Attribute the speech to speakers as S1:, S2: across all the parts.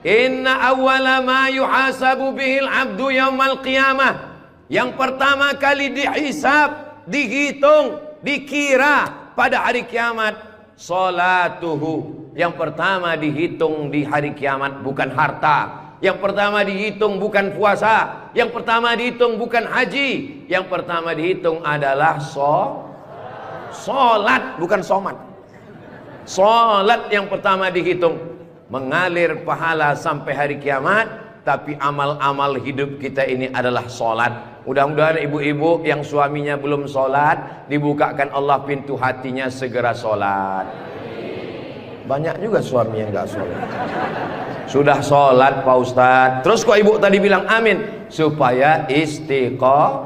S1: Inna awwala ma yuhasabu bihil abdu yaumal qiyamah. Yang pertama kali dihisab, dihitung, dikira pada hari kiamat, salatuhu. Yang pertama dihitung di hari kiamat bukan harta. Yang pertama dihitung bukan puasa. Yang pertama dihitung bukan haji. Yang pertama dihitung adalah solat, bukan somat. Solat yang pertama dihitung. Mengalir pahala sampai hari kiamat. Tapi amal-amal hidup kita ini adalah solat. Mudah-mudahan ibu-ibu yang suaminya belum solat, dibukakan Allah pintu hatinya segera solat. Banyak juga suami yang gak solat. Sudah solat Pak Ustadz, terus kok ibu tadi bilang amin? Supaya istiqomah.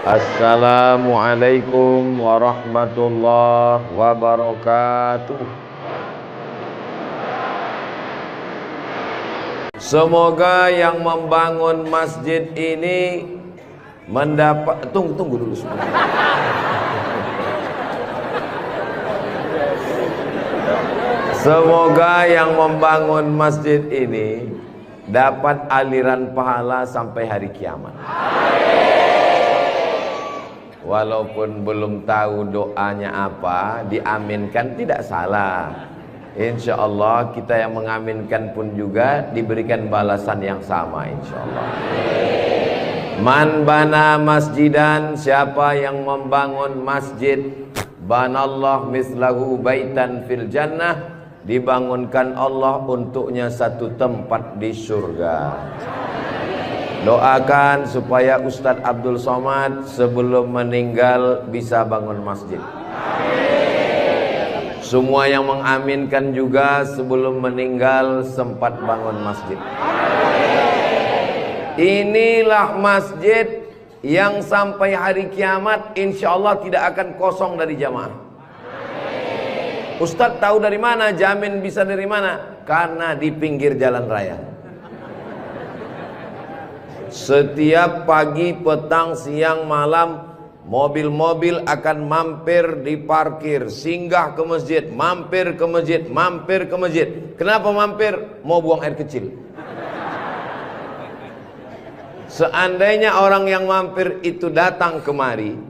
S1: Assalamualaikum warahmatullahi wabarakatuh. Semoga yang membangun masjid ini mendapat, tunggu dulu sebentar. Semoga yang membangun masjid ini dapat aliran pahala sampai hari kiamat. Walaupun belum tahu doanya apa, diaminkan tidak salah. Insya Allah kita yang mengaminkan pun juga diberikan balasan yang sama insya Allah. Man bana masjidan, siapa yang membangun masjid, banallah mislahu baitan fil jannah, dibangunkan Allah untuknya satu tempat di surga. Doakan supaya Ustadz Abdul Somad sebelum meninggal bisa bangun masjid. Semua yang mengaminkan juga sebelum meninggal sempat bangun masjid. Inilah masjid yang sampai hari kiamat insya Allah tidak akan kosong dari jamaah. Ustadz tahu dari mana? Jamin bisa dari mana? Karena di pinggir jalan raya. Setiap pagi, petang, siang, malam, mobil-mobil akan mampir di parkir, singgah ke masjid, mampir ke masjid, mampir ke masjid. Kenapa mampir? Mau buang air kecil. Seandainya orang yang mampir itu datang kemari,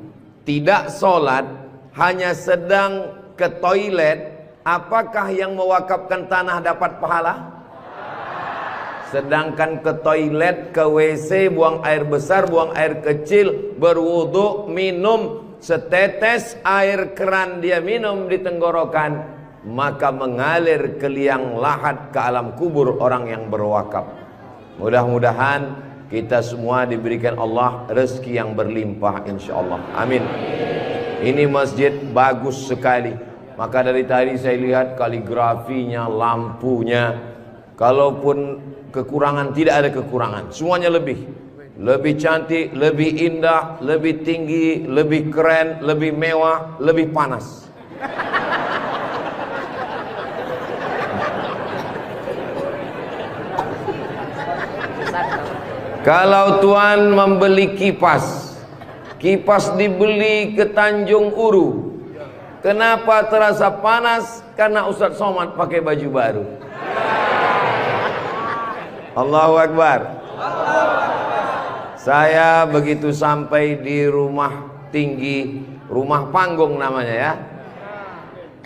S1: tidak sholat, hanya sedang ke toilet, apakah yang mewakafkan tanah dapat pahala? Sedangkan ke toilet, ke WC, buang air besar, buang air kecil, berwudu, minum setetes air keran dia minum di tenggorokan, maka mengalir ke liang lahat ke alam kubur orang yang berwakaf. Mudah-mudahan kita semua diberikan Allah rezeki yang berlimpah insyaallah. Amin. Ini masjid bagus sekali. Maka dari tadi saya lihat kaligrafinya, lampunya. Kalaupun kekurangan, tidak ada kekurangan. Semuanya lebih cantik, lebih indah, lebih tinggi, lebih keren, lebih mewah, lebih panas. Kalau tuan membeli kipas, kipas dibeli ke Tanjung Uru. Kenapa terasa panas? Karena Ustadz Somad pakai baju baru. Allahu Akbar. Saya begitu sampai di rumah tinggi, rumah panggung namanya ya.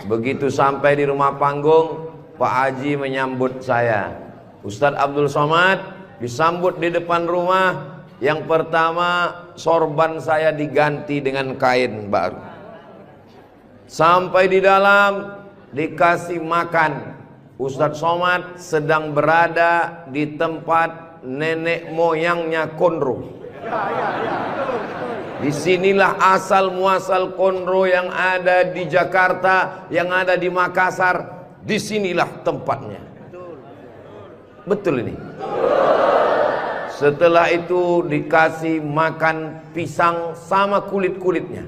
S1: Begitu sampai di rumah panggung, Pak Haji menyambut saya. Ustadz Abdul Somad disambut di depan rumah. Yang pertama, sorban saya diganti dengan kain baru. Sampai di dalam dikasih makan. Ustadz Somad sedang berada di tempat nenek moyangnya Konro. Disinilah asal muasal Konro yang ada di Jakarta, yang ada di Makassar. Disinilah tempatnya. Betul ini. Setelah itu dikasih makan pisang sama kulit-kulitnya.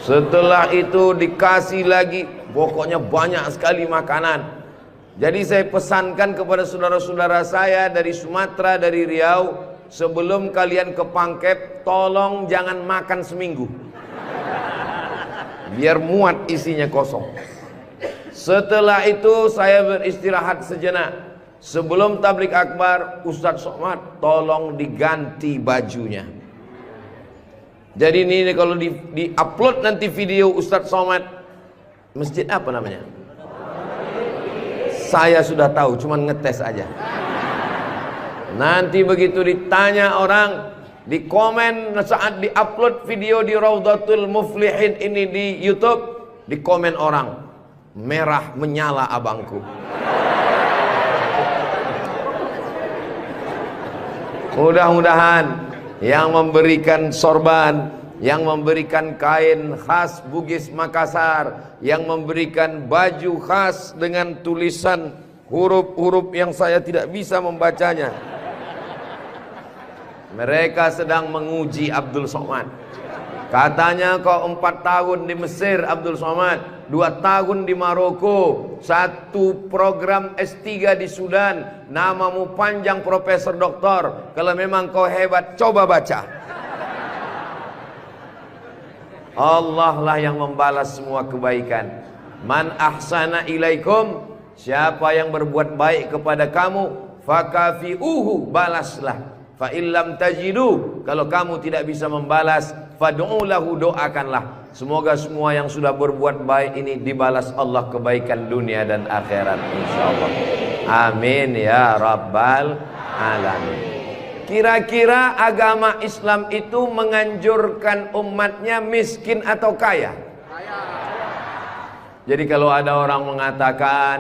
S1: Setelah itu dikasih lagi, pokoknya banyak sekali makanan. Jadi saya pesankan kepada saudara-saudara saya dari Sumatera, dari Riau, sebelum kalian ke Pangkep, tolong jangan makan seminggu. Biar muat isinya kosong. Setelah itu saya beristirahat sejenak. Sebelum tablik akbar, Ustadz Somad tolong diganti bajunya. Jadi ini kalau di upload nanti video Ustadz Somad, masjid apa namanya? Saya sudah tahu, cuman ngetes aja. Nanti begitu ditanya orang, di komen saat di upload video di Raudhatul Muflihin ini di YouTube, di komen orang, merah menyala abangku. Mudah-mudahan yang memberikan sorban, yang memberikan kain khas Bugis Makassar, yang memberikan baju khas dengan tulisan huruf-huruf yang saya tidak bisa membacanya, mereka sedang menguji Abdul Somad. Katanya kau 4 tahun di Mesir Abdul Somad, 2 tahun di Maroko, 1 program S3 di Sudan, namamu panjang profesor doktor. Kalau memang kau hebat, coba baca. Allah lah yang membalas semua kebaikan. Man ahsana ilaikum, siapa yang berbuat baik kepada kamu, fakafi'uhu, balaslah. Fa illam tajidu, kalau kamu tidak bisa membalas, fad'u lahu, doakanlah. Semoga semua yang sudah berbuat baik ini dibalas Allah kebaikan dunia dan akhirat insyaallah. Amin ya rabbal alamin. Kira-kira agama Islam itu menganjurkan umatnya miskin atau kaya? Jadi kalau ada orang mengatakan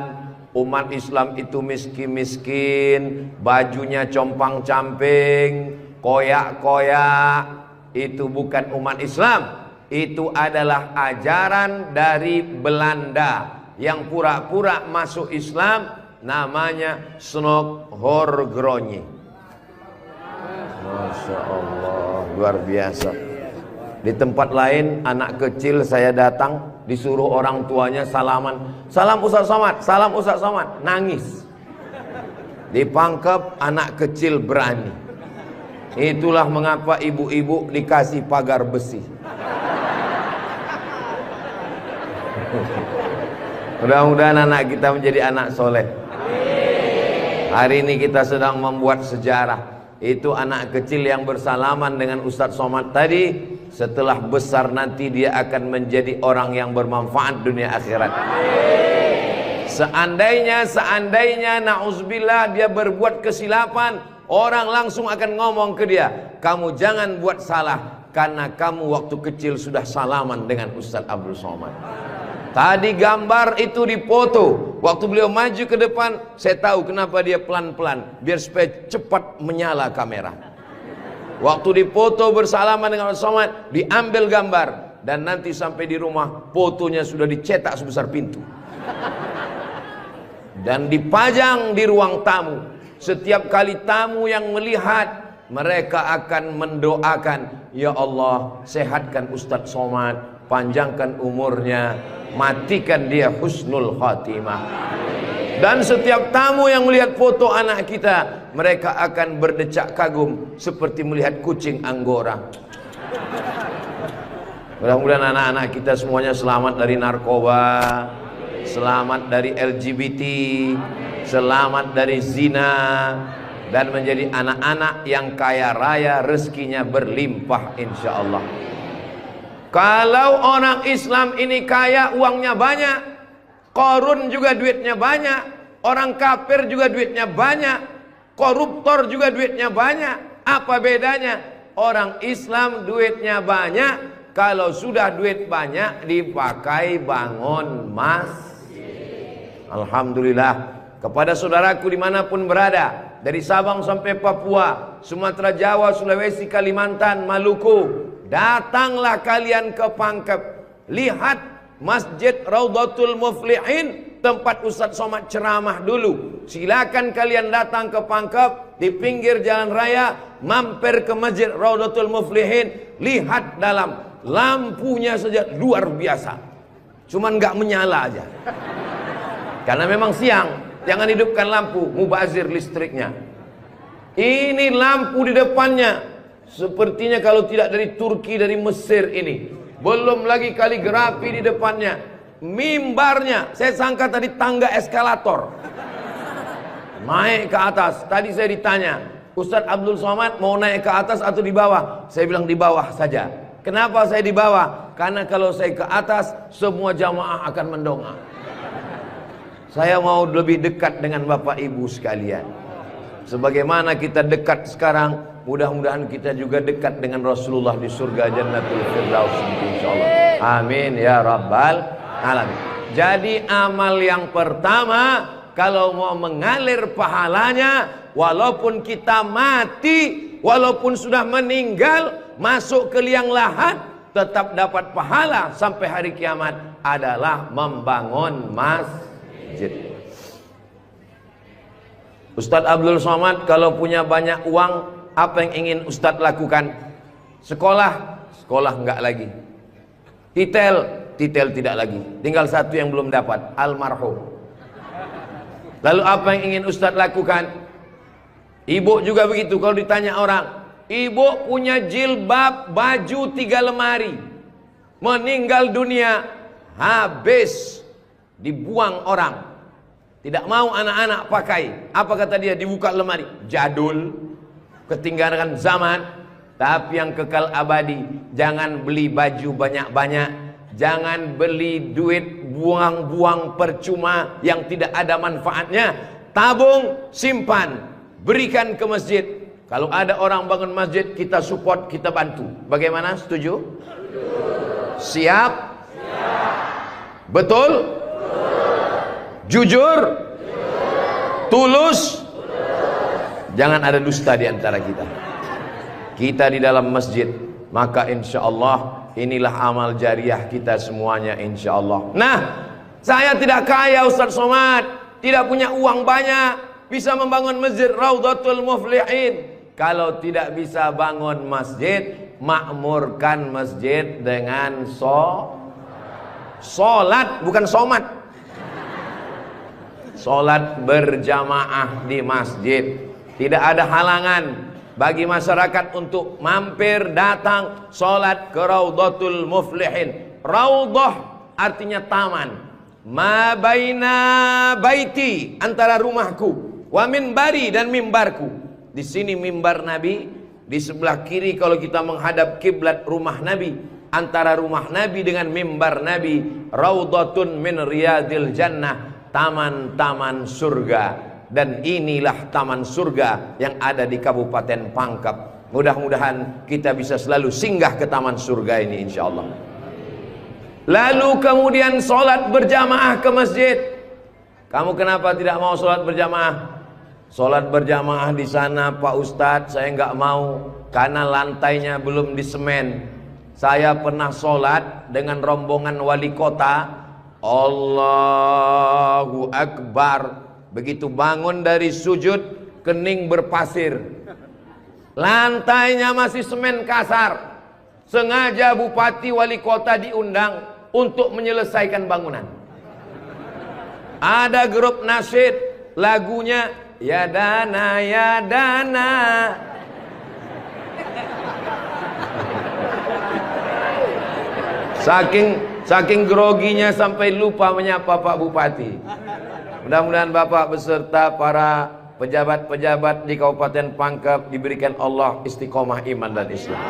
S1: umat Islam itu miskin-miskin, bajunya compang-camping, koyak-koyak, itu bukan umat Islam. Itu adalah ajaran dari Belanda yang pura-pura masuk Islam, namanya Snokhorgrony. Masya Allah, luar biasa. Di tempat lain anak kecil saya datang, disuruh orang tuanya salaman, salam Ustadz Somad, salam Ustadz Somad, nangis. Dipangkep, anak kecil berani. Itulah mengapa ibu-ibu dikasih pagar besi. Mudah-mudahan anak kita menjadi anak soleh. Hari ini kita sedang membuat sejarah. Itu anak kecil yang bersalaman dengan Ustadz Somad tadi, setelah besar nanti dia akan menjadi orang yang bermanfaat dunia akhirat. Seandainya na'udzubillah dia berbuat kesilapan, orang langsung akan ngomong ke dia, kamu jangan buat salah, karena kamu waktu kecil sudah salaman dengan Ustadz Abdul Somad. Tadi gambar itu dipoto. Waktu beliau maju ke depan, saya tahu kenapa dia pelan-pelan, biar supaya cepat menyala kamera. Waktu dipoto bersalaman dengan Ustadz Somad, diambil gambar, dan nanti sampai di rumah fotonya sudah dicetak sebesar pintu dan dipajang di ruang tamu. Setiap kali tamu yang melihat, mereka akan mendoakan, ya Allah, sehatkan Ustadz Somad, panjangkan umurnya, matikan dia husnul khatimah. Dan setiap tamu yang melihat foto anak kita, mereka akan berdecak kagum seperti melihat kucing Anggora. Mudah-mudahan anak-anak kita semuanya selamat dari narkoba, selamat dari LGBT, selamat dari zina, dan menjadi anak-anak yang kaya raya, rezekinya berlimpah insyaallah. Kalau orang Islam ini kaya, uangnya banyak, Qarun juga duitnya banyak, orang kafir juga duitnya banyak, koruptor juga duitnya banyak. Apa bedanya? Orang Islam duitnya banyak, kalau sudah duit banyak dipakai bangun masjid. Alhamdulillah. Kepada saudaraku dimanapun berada, dari Sabang sampai Papua, Sumatera, Jawa, Sulawesi, Kalimantan, Maluku, datanglah kalian ke Pangkep. Lihat Masjid Raudhatul Muflihin, tempat Ustadz Somad ceramah dulu. Silakan kalian datang ke Pangkep, di pinggir jalan raya, mampir ke Masjid Raudhatul Muflihin. Lihat dalam, lampunya saja luar biasa, cuman nggak menyala aja karena memang siang. Jangan hidupkan lampu, mubazir listriknya. Ini lampu di depannya, sepertinya kalau tidak dari Turki, dari Mesir ini. Belum lagi kaligrafi di depannya. mimbarnya. Saya sangka tadi tangga eskalator. Naik ke atas. Tadi saya ditanya, Ustadz Abdul Somad mau naik ke atas atau di bawah? Saya bilang di bawah saja. Kenapa saya di bawah? Karena kalau saya ke atas, semua jamaah akan mendongak. Saya mau lebih dekat dengan Bapak Ibu sekalian. Sebagaimana kita dekat sekarang, mudah-mudahan kita juga dekat dengan Rasulullah di surga Jannatul Firdaus, insyaallah. Amin ya rabbal alamin. Jadi amal yang pertama, kalau mau mengalir pahalanya, walaupun kita mati, walaupun sudah meninggal, masuk ke liang lahat, tetap dapat pahala sampai hari kiamat, adalah membangun masjid. Ustadz Abdul Somad kalau punya banyak uang, apa yang ingin Ustadz lakukan? Sekolah, sekolah enggak lagi. Titel, titel tidak lagi. Tinggal satu yang belum dapat, almarhum. Lalu apa yang ingin Ustadz lakukan? Ibu juga begitu. Kalau ditanya orang, ibu punya jilbab, baju 3 lemari, meninggal dunia, habis, dibuang orang. Tidak mau anak-anak pakai. Apa kata dia? Dibuka lemari. Jadul, ketinggalan zaman. Tapi yang kekal abadi, jangan beli baju banyak-banyak, jangan beli duit buang-buang percuma yang tidak ada manfaatnya. Tabung, simpan, berikan ke masjid. Kalau ada orang bangun masjid, kita support, kita bantu. Bagaimana? Setuju? Siap? Betul? Jujur? Tulus? Jangan ada dusta di antara kita. Kita di dalam masjid, maka insya Allah inilah amal jariah kita semuanya, insya Allah. Nah, saya tidak kaya Ustadz Somad, tidak punya uang banyak, bisa membangun masjid Raudhatul Muflihin. Kalau tidak bisa bangun masjid, makmurkan masjid dengan sholat, bukan somat. Sholat berjamaah di masjid. Tidak ada halangan bagi masyarakat untuk mampir datang sholat ke Raudhatul Muflihin. Raudhah artinya taman. Ma baina baiti, antara rumahku, wa minbari, dan mimbarku. Di sini mimbar Nabi, di sebelah kiri kalau kita menghadap kiblat rumah Nabi. Antara rumah Nabi dengan mimbar Nabi, Raudhatun min riyadil jannah, taman-taman surga. Dan inilah taman surga yang ada di Kabupaten Pangkep. Mudah-mudahan kita bisa selalu singgah ke taman surga ini, insya Allah. Lalu kemudian sholat berjamaah ke masjid. Kamu kenapa tidak mau sholat berjamaah? Sholat berjamaah di sana, Pak Ustadz, saya nggak mau karena lantainya belum disemen. Saya pernah sholat dengan rombongan wali kota. Allahu Akbar. Begitu bangun dari sujud, kening berpasir, lantainya masih semen kasar. Sengaja bupati wali kota diundang untuk menyelesaikan bangunan. Ada grup nasyid, lagunya ya dana ya dana. Saking groginya sampai lupa menyapa Pak Bupati. Mudah-mudahan Bapak beserta para pejabat-pejabat di Kabupaten Pangkep diberikan Allah istiqomah iman dan Islam.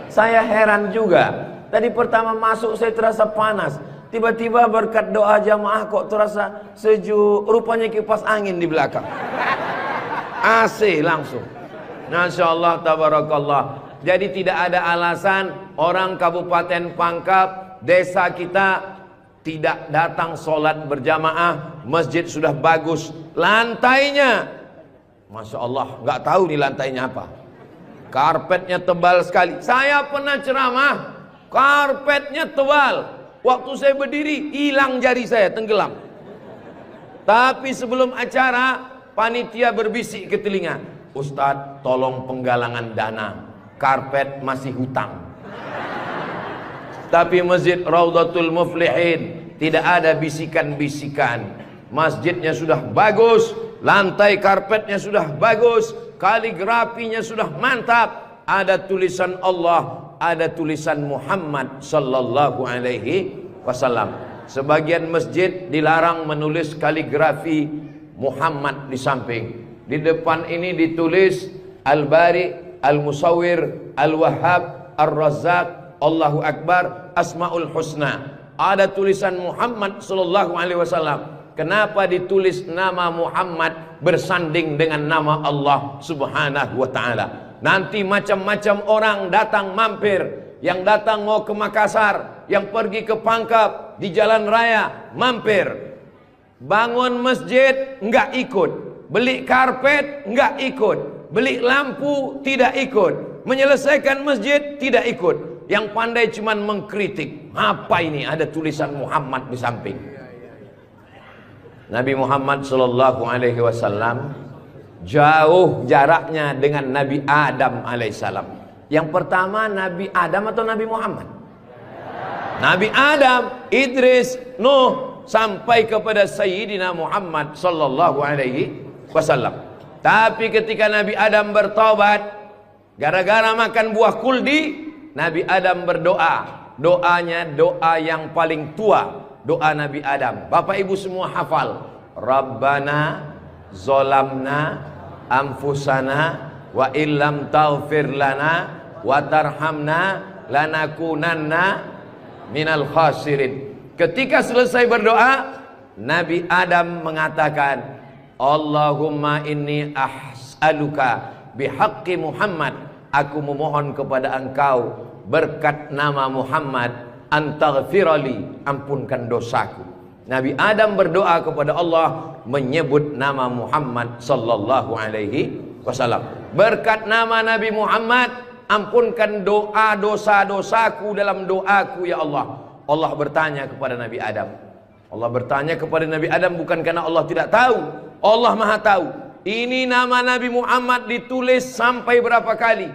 S1: Saya heran juga. Tadi pertama masuk saya terasa panas. Tiba-tiba berkat doa jamaah kok terasa sejuk. Rupanya kipas angin di belakang. AC langsung. Masya Allah, tabarakallah. Jadi tidak ada alasan orang Kabupaten Pangkep, desa kita, tidak datang sholat berjamaah. Masjid sudah bagus, lantainya Masya Allah, nggak tahu nih lantainya apa. Karpetnya tebal sekali. Saya pernah ceramah, karpetnya tebal. Waktu saya berdiri, hilang jari saya, tenggelam. Tapi sebelum acara, panitia berbisik ke telinga, Ustadz tolong penggalangan dana, karpet masih hutang. Tapi masjid Raudhatul Muflihin tidak ada bisikan-bisikan. Masjidnya sudah bagus, lantai karpetnya sudah bagus, kaligrafinya sudah mantap. Ada tulisan Allah, ada tulisan Muhammad sallallahu alaihi wasallam. Sebagian masjid dilarang menulis kaligrafi Muhammad di samping. Di depan ini ditulis Al-Bari, Al-Musawwir, Al-Wahhab, Ar-Razzaq, Allahu Akbar, Asmaul Husna. Ada tulisan Muhammad sallallahu alaihi wasallam. Kenapa ditulis nama Muhammad bersanding dengan nama Allah Subhanahu wa taala? Nanti macam-macam orang datang mampir. Yang datang mau ke Makassar, yang pergi ke Pangkep, di jalan raya mampir. Bangun masjid enggak ikut, beli karpet enggak ikut, beli lampu tidak ikut, menyelesaikan masjid tidak ikut. Yang pandai cuman mengkritik. Apa ini ada tulisan Muhammad di samping? Nabi Muhammad sallallahu alaihi wasallam jauh jaraknya dengan Nabi Adam alaihissalam. Yang pertama Nabi Adam atau Nabi Muhammad? Nabi Adam, Idris, Nuh, sampai kepada Sayyidina Muhammad sallallahu alaihi wasallam. Tapi ketika Nabi Adam bertobat gara-gara makan buah kuldi, Nabi Adam berdoa. Doanya doa yang paling tua, doa Nabi Adam. Bapak Ibu semua hafal. Rabbana zolamna anfusana wa illam taghfir lana wa tarhamna lanakunanna minal khasirin. Ketika selesai berdoa, Nabi Adam mengatakan, Allahumma inni as'aluka bihaqqi Muhammad, aku memohon kepada engkau berkat nama Muhammad, antaghfirali, ampunkan dosaku. Nabi Adam berdoa kepada Allah menyebut nama Muhammad sallallahu alaihi wasallam. Berkat nama Nabi Muhammad, ampunkan doa dosa-dosaku dalam doaku ya Allah. Allah bertanya kepada Nabi Adam. Allah bertanya kepada Nabi Adam bukan karena Allah tidak tahu. Allah Maha tahu. Ini nama Nabi Muhammad ditulis sampai berapa kali?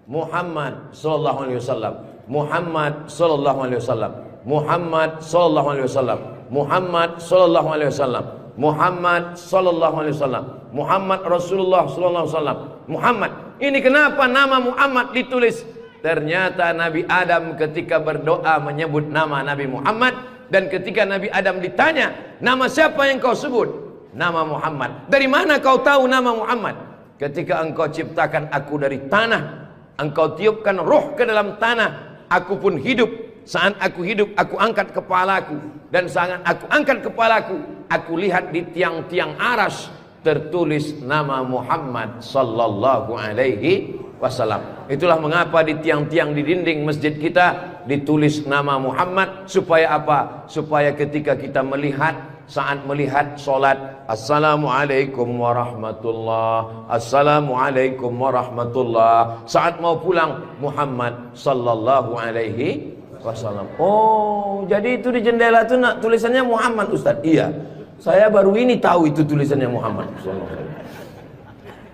S1: Muhammad sallallahu alaihi wasallam. Muhammad sallallahu alaihi wasallam. Muhammad sallallahu alaihi wasallam. Muhammad sallallahu alaihi wasallam. Muhammad sallallahu alaihi wasallam. Muhammad Rasulullah sallallahu alaihi wasallam. Muhammad. Ini kenapa nama Muhammad ditulis? Ternyata Nabi Adam ketika berdoa menyebut nama Nabi Muhammad, dan ketika Nabi Adam ditanya, nama siapa yang kau sebut? Nama Muhammad. Dari mana kau tahu nama Muhammad? Ketika engkau ciptakan aku dari tanah, engkau tiupkan roh ke dalam tanah, aku pun hidup. Saat aku hidup, aku angkat kepalaku, dan saat aku angkat kepalaku, aku lihat di tiang-tiang aras tertulis nama Muhammad sallallahu alaihi wasallam. Itulah mengapa di tiang-tiang di dinding masjid kita ditulis nama Muhammad. Supaya apa? Supaya ketika kita melihat, saat melihat solat, Assalamualaikum warahmatullah, Assalamualaikum warahmatullah. Saat mau pulang, Muhammad sallallahu alaihi wasallam. Oh, jadi itu di jendela itu tulisannya Muhammad, Ustaz? Iya, saya baru ini tahu itu tulisannya Muhammad.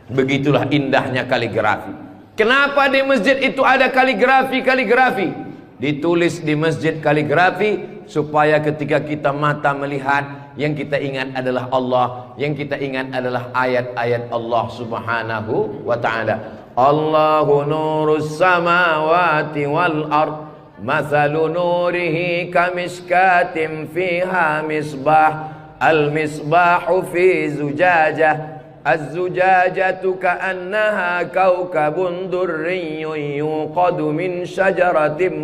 S1: Begitulah indahnya kaligrafi. Kenapa di masjid itu ada kaligrafi? Ditulis di masjid kaligrafi supaya ketika kita mata melihat, yang kita ingat adalah Allah, yang kita ingat adalah ayat-ayat Allah Subhanahu wa taala. Allahu nurus samawati wal ard, mathalu nurihi kamishkatin fiha misbah, al misbahu fi zujajah, az-zujajatu ka'annaha kawkabun durriyyun yuqadu min syajaratin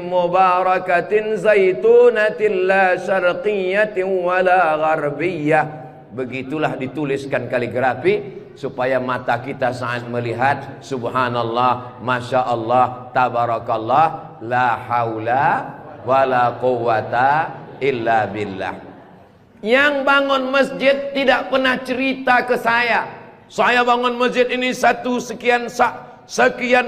S1: mubarakatin zaitunatin la syarqiyatin wala gharbiyah. Begitulah dituliskan kaligrafi supaya mata kita saat melihat, subhanallah, masya Allah, tabarakallah, la haula wala quwata illa billah. Yang bangun masjid tidak pernah cerita ke saya bangun masjid ini sekian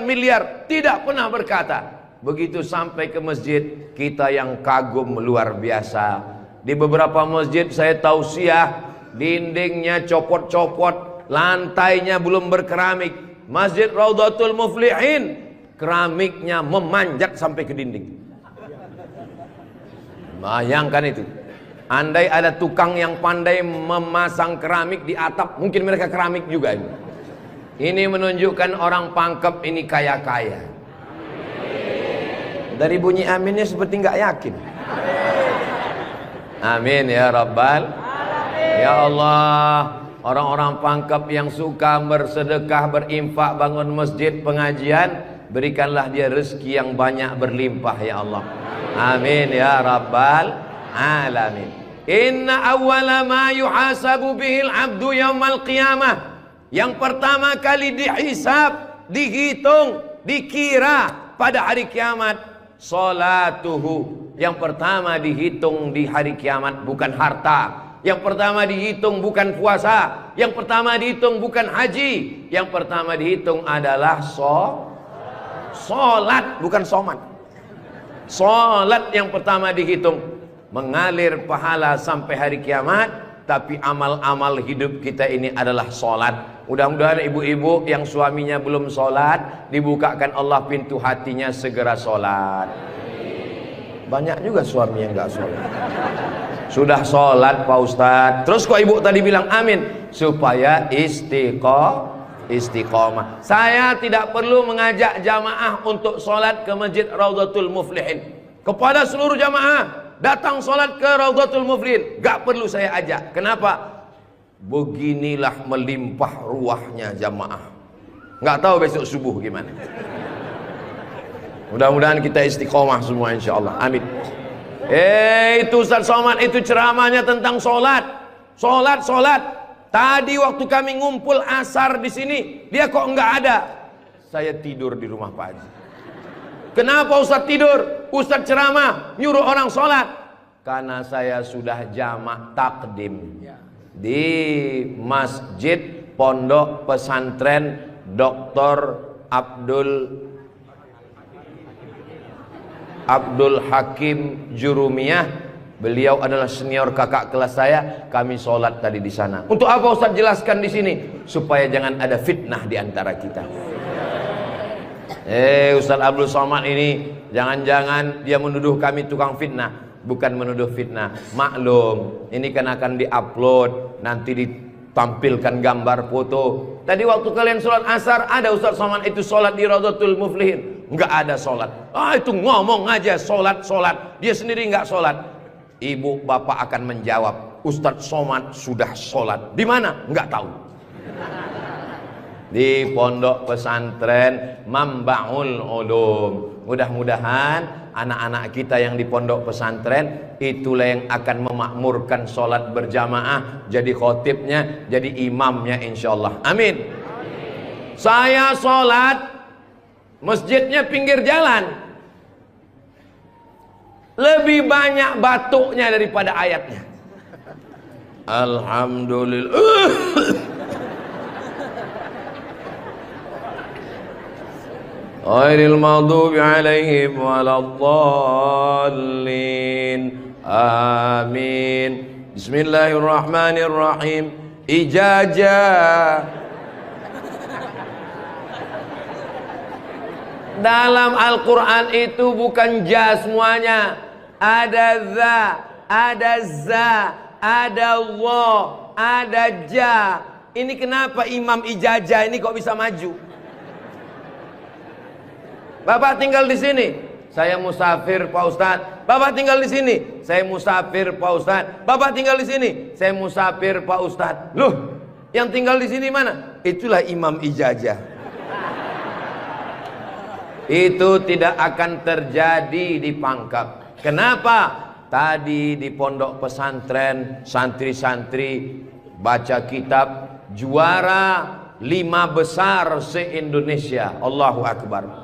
S1: miliar, tidak pernah berkata. Begitu sampai ke masjid, kita yang kagum luar biasa. Di beberapa masjid saya tausiah, dindingnya copot-copot, lantainya belum berkeramik. Masjid Raudhatul Muflihin, keramiknya memanjat sampai ke dinding. Bayangkan itu. Andai ada tukang yang pandai memasang keramik di atap, mungkin mereka keramik juga ini. Ini menunjukkan orang Pangkep ini kaya-kaya. Dari bunyi aminnya seperti nggak yakin. Amin ya Rabbal Alamin. Ya Allah, orang-orang Pangkep yang suka bersedekah, berinfak, bangun masjid, pengajian, berikanlah dia rezeki yang banyak berlimpah ya Allah. Amin ya Rabbal Alamin. Inna awwala ma yuhasabu bihil abdu yaumal qiyamah. Yang pertama kali dihisab, dihitung, dikira pada hari kiamat, salatuhu. Yang pertama dihitung di hari kiamat bukan harta. Yang pertama dihitung bukan puasa. Yang pertama dihitung bukan haji. Yang pertama dihitung adalah solat, bukan somat. Solat yang pertama dihitung. Mengalir pahala sampai hari kiamat. Tapi amal-amal hidup kita ini adalah solat. Mudah-mudahan ibu-ibu yang suaminya belum solat, dibukakan Allah pintu hatinya, segera solat. Banyak juga suami yang gak solat. Sudah solat Pak Ustadz, terus kok ibu tadi bilang amin? Supaya istiqomah. Saya tidak perlu mengajak jamaah untuk solat ke Masjid Raudhatul Muflihin. Kepada seluruh jamaah, datang solat ke Raudhatul Muflihin, gak perlu saya ajak. Kenapa? Beginilah melimpah ruahnya jamaah. Gak tahu besok subuh gimana. Mudah-mudahan kita istiqomah semua insyaallah. Amin. Itu Ustaz Somad itu ceramahnya tentang solat. Solat. Tadi waktu kami ngumpul asar di sini, dia kok nggak ada. Saya tidur di rumah Pak Haji. Kenapa Ustaz tidur? Ustaz ceramah nyuruh orang solat. Karena saya sudah jamak takdim di Masjid Pondok Pesantren Dr. Abdul Hakim Jurumiyah. Beliau adalah senior kakak kelas saya. Kami sholat tadi di sana. Untuk apa Ustaz jelaskan di sini? Supaya jangan ada fitnah di antara kita. Ustaz Abdul Somad ini jangan-jangan dia menuduh kami tukang fitnah. Bukan menuduh fitnah. Maklum, ini kan akan diupload, nanti ditampilkan gambar foto. Tadi waktu kalian sholat asar, ada Ustaz Somad itu sholat di Raudhatul Muflihin. Enggak ada sholat. Itu ngomong aja sholat. Dia sendiri enggak sholat. Ibu bapak akan menjawab, Ustaz Somad sudah sholat. Di mana? Enggak tahu. Di Pondok Pesantren Mambaul Ulum. Mudah-mudahan anak-anak kita yang di pondok pesantren itulah yang akan memakmurkan sholat berjamaah, jadi khotibnya, jadi imamnya insyaallah. Amin. Saya sholat, masjidnya pinggir jalan. Lebih banyak batuknya daripada ayatnya. Alhamdulillah. Ghairil maghdubi alaihim waladdallin. Amin. Bismillahirrahmanirrahim. Ijazah. Dalam Al-Quran itu bukan ja semuanya. Ada za, ada za, ada Allah, ada ja. Ini kenapa Imam Ijazah ini kok bisa maju? Bapak tinggal di sini, saya musafir Pak Ustadz. Bapak tinggal di sini, saya musafir Pak Ustadz. Bapak tinggal di sini, saya musafir Pak Ustadz. Loh, yang tinggal di sini mana? Itulah Imam Ijazah. Itu tidak akan terjadi di Pangkep. Kenapa? Tadi di pondok pesantren santri-santri baca kitab juara 5 besar se-Indonesia. Allahu Akbar.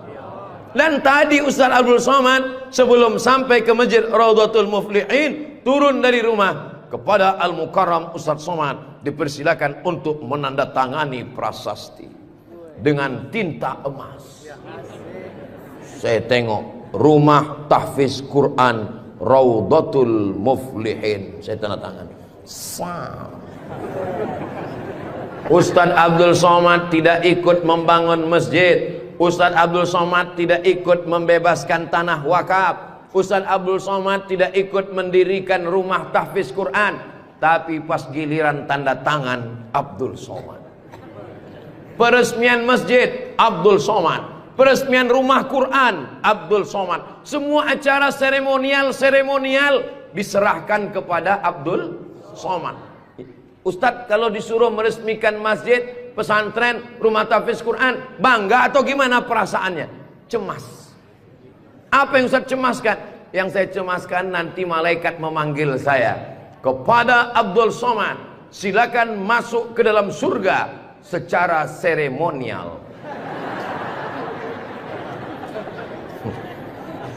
S1: Dan tadi Ustaz Abdul Somad sebelum sampai ke Masjid Raudhatul Muflihin turun dari rumah kepada Al-Mukarram Ustaz Somad dipersilakan untuk menandatangani prasasti dengan tinta emas. Saya tengok rumah tahfiz Quran Raudhatul Muflihin, saya tanda tangan. Ustaz Abdul Somad tidak ikut membangun masjid. Ustaz Abdul Somad tidak ikut membebaskan tanah wakaf. Ustaz Abdul Somad tidak ikut mendirikan rumah tahfiz Quran. Tapi pas giliran tanda tangan Abdul Somad. Peresmian masjid Abdul Somad. Peresmian rumah Quran Abdul Somad. Semua acara seremonial diserahkan kepada Abdul Somad. Ustadz kalau disuruh meresmikan masjid, pesantren, rumah tahfiz Quran, bangga atau gimana perasaannya? Cemas. Apa yang Ustadz cemaskan? Yang saya cemaskan nanti malaikat memanggil saya, kepada Abdul Somad, silakan masuk ke dalam surga secara seremonial.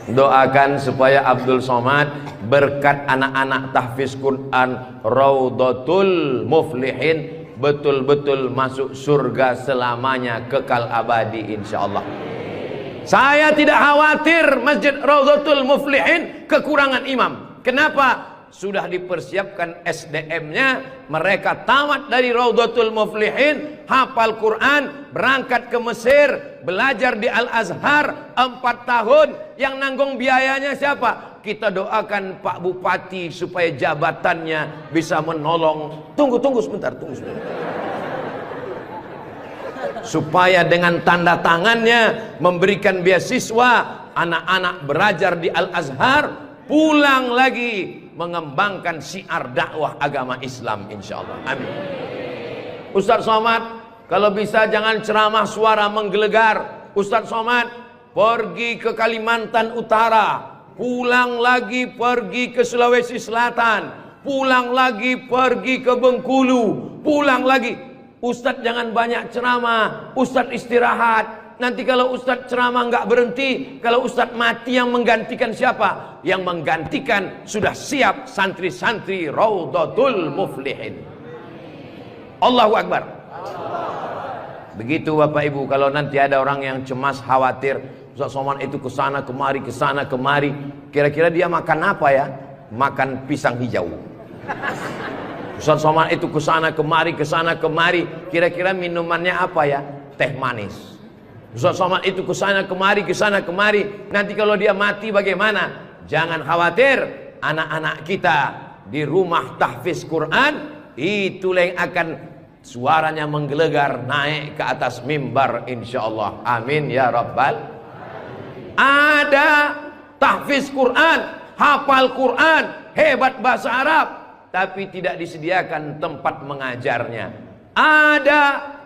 S1: Doakan supaya Abdul Somad berkat anak-anak tahfiz Quran Raudhatul Muflihin betul-betul masuk surga selamanya, kekal abadi insyaallah. Saya tidak khawatir Masjid Raudhatul Muflihin kekurangan imam. Kenapa? Sudah dipersiapkan SDM-nya, mereka tamat dari Raudhatul Muflihin, hafal Quran, berangkat ke Mesir, belajar di Al-Azhar 4 tahun. Yang nanggung biayanya siapa? Kita doakan Pak Bupati supaya jabatannya bisa menolong. Tunggu sebentar. Supaya dengan tanda tangannya memberikan beasiswa, anak-anak belajar di Al-Azhar, pulang lagi mengembangkan syiar dakwah agama Islam insyaallah. Amin. Ustadz Somad, kalau bisa jangan ceramah suara menggelegar. Ustadz Somad pergi ke Kalimantan Utara, pulang lagi pergi ke Sulawesi Selatan, pulang lagi pergi ke Bengkulu, pulang lagi. Ustadz jangan banyak ceramah, Ustadz istirahat. Nanti kalau Ustadz ceramah nggak berhenti, kalau Ustadz mati yang menggantikan siapa? Yang menggantikan sudah siap santri-santri Raudhatul Muflihin. Allahu Akbar. Begitu Bapak Ibu, kalau nanti ada orang yang cemas, khawatir, Ustadz Somad itu kesana kemari, kira-kira dia makan apa ya? Makan pisang hijau. Ustadz Somad itu kesana kemari, kira-kira minumannya apa ya? Teh manis. Ustadz Somad itu kesana kemari, nanti kalau dia mati bagaimana? Jangan khawatir, anak-anak kita di rumah tahfiz Quran itulah yang akan suaranya menggelegar naik ke atas mimbar insyaallah. Amin ya rabbal. Ada tahfiz Quran, hafal Quran, hebat bahasa Arab, tapi tidak disediakan tempat mengajarnya. Ada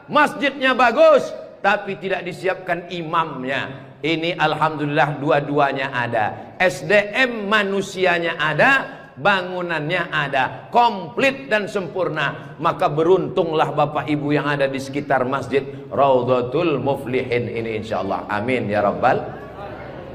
S1: masjidnya bagus, tapi tidak disiapkan imamnya. Ini alhamdulillah dua-duanya ada. SDM manusianya ada, bangunannya ada, komplit dan sempurna. Maka beruntunglah Bapak Ibu yang ada di sekitar Masjid Raudhatul Muflihin ini insyaallah. Amin ya rabbal.